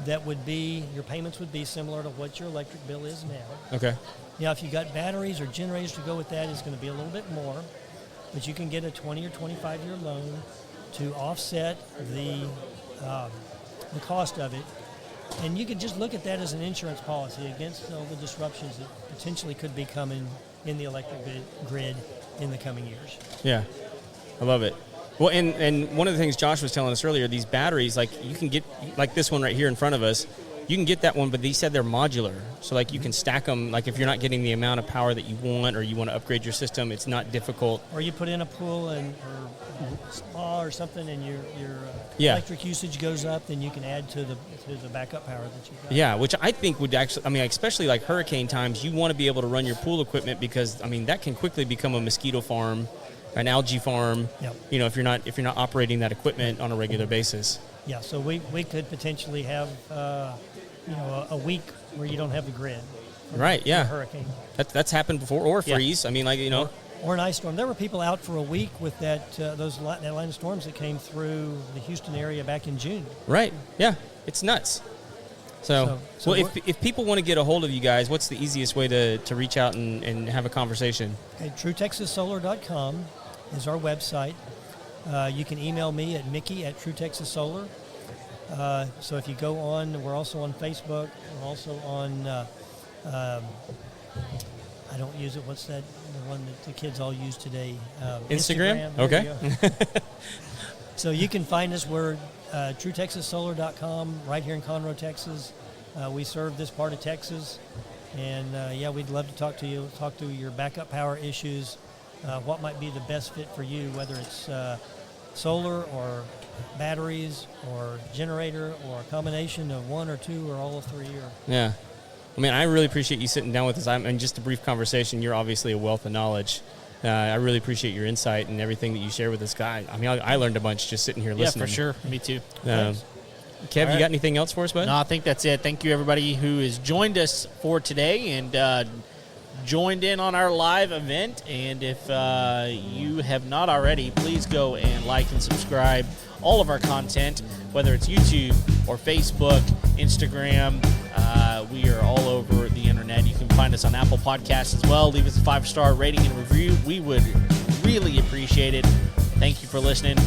That would be, your payments would be similar to what your electric bill is now. Okay. Now, if you got batteries or generators to go with that, it's going to be a little bit more, but you can get a 20 or 25-year loan to offset the cost of it. And you can just look at that as an insurance policy against all the disruptions that potentially could be coming in the electric grid in the coming years. Yeah. I love it. Well, and one of the things Josh was telling us earlier, these batteries, like you can get, like this one right here in front of us, you can get that one, but they said they're modular. So, like, you can stack them, like, if you're not getting the amount of power that you want or you want to upgrade your system, it's not difficult. Or you put in a pool or spa or something and your electric usage goes up, then you can add to the backup power that you got. Yeah, which I think would actually, I mean, especially like hurricane times, you want to be able to run your pool equipment because, I mean, that can quickly become a mosquito farm, an algae farm, Yep. if you're not operating that equipment on a regular basis. Yeah, so we could potentially have a week where you don't have the grid. Right, yeah. A hurricane. That's happened before, or freeze. I mean, like, Or an ice storm. There were people out for a week with that line of storms that came through the Houston area back in June. Right, yeah. It's nuts. So if people want to get a hold of you guys, what's the easiest way to reach out and have a conversation? Okay, TrueTexasSolar.com is our website. You can email me at Mickey@TrueTexasSolar. So if you go on, we're also on Facebook. We're also on, I don't use it. What's that? The one that the kids all use today? Instagram? There Okay. you go. So you can find us. We're TrueTexasSolar.com right here in Conroe, Texas. We serve this part of Texas. And, we'd love to talk to you, talk through your backup power issues, what might be the best fit for you, whether it's solar or batteries or generator or a combination of one or two or all of three. Yeah. I mean, I really appreciate you sitting down with us. And just a brief conversation. You're obviously a wealth of knowledge. I really appreciate your insight and everything that you share with this guy. I mean, I learned a bunch just sitting here listening. Yeah, for sure. Me too. Kev, you got anything else for us, bud? No, I think that's it. Thank you, everybody who has joined us for today. And joined in on our live event. And if you have not already, please go and like and subscribe all of our content, whether it's YouTube or Facebook, Instagram. We are all over the internet. You can find us on Apple Podcasts as well. Leave us a 5-star rating and review. We would really appreciate it. Thank you for listening.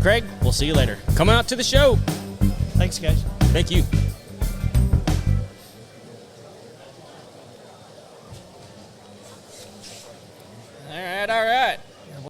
Craig, we'll see you later. Come out to the show. Thanks, guys. Thank you.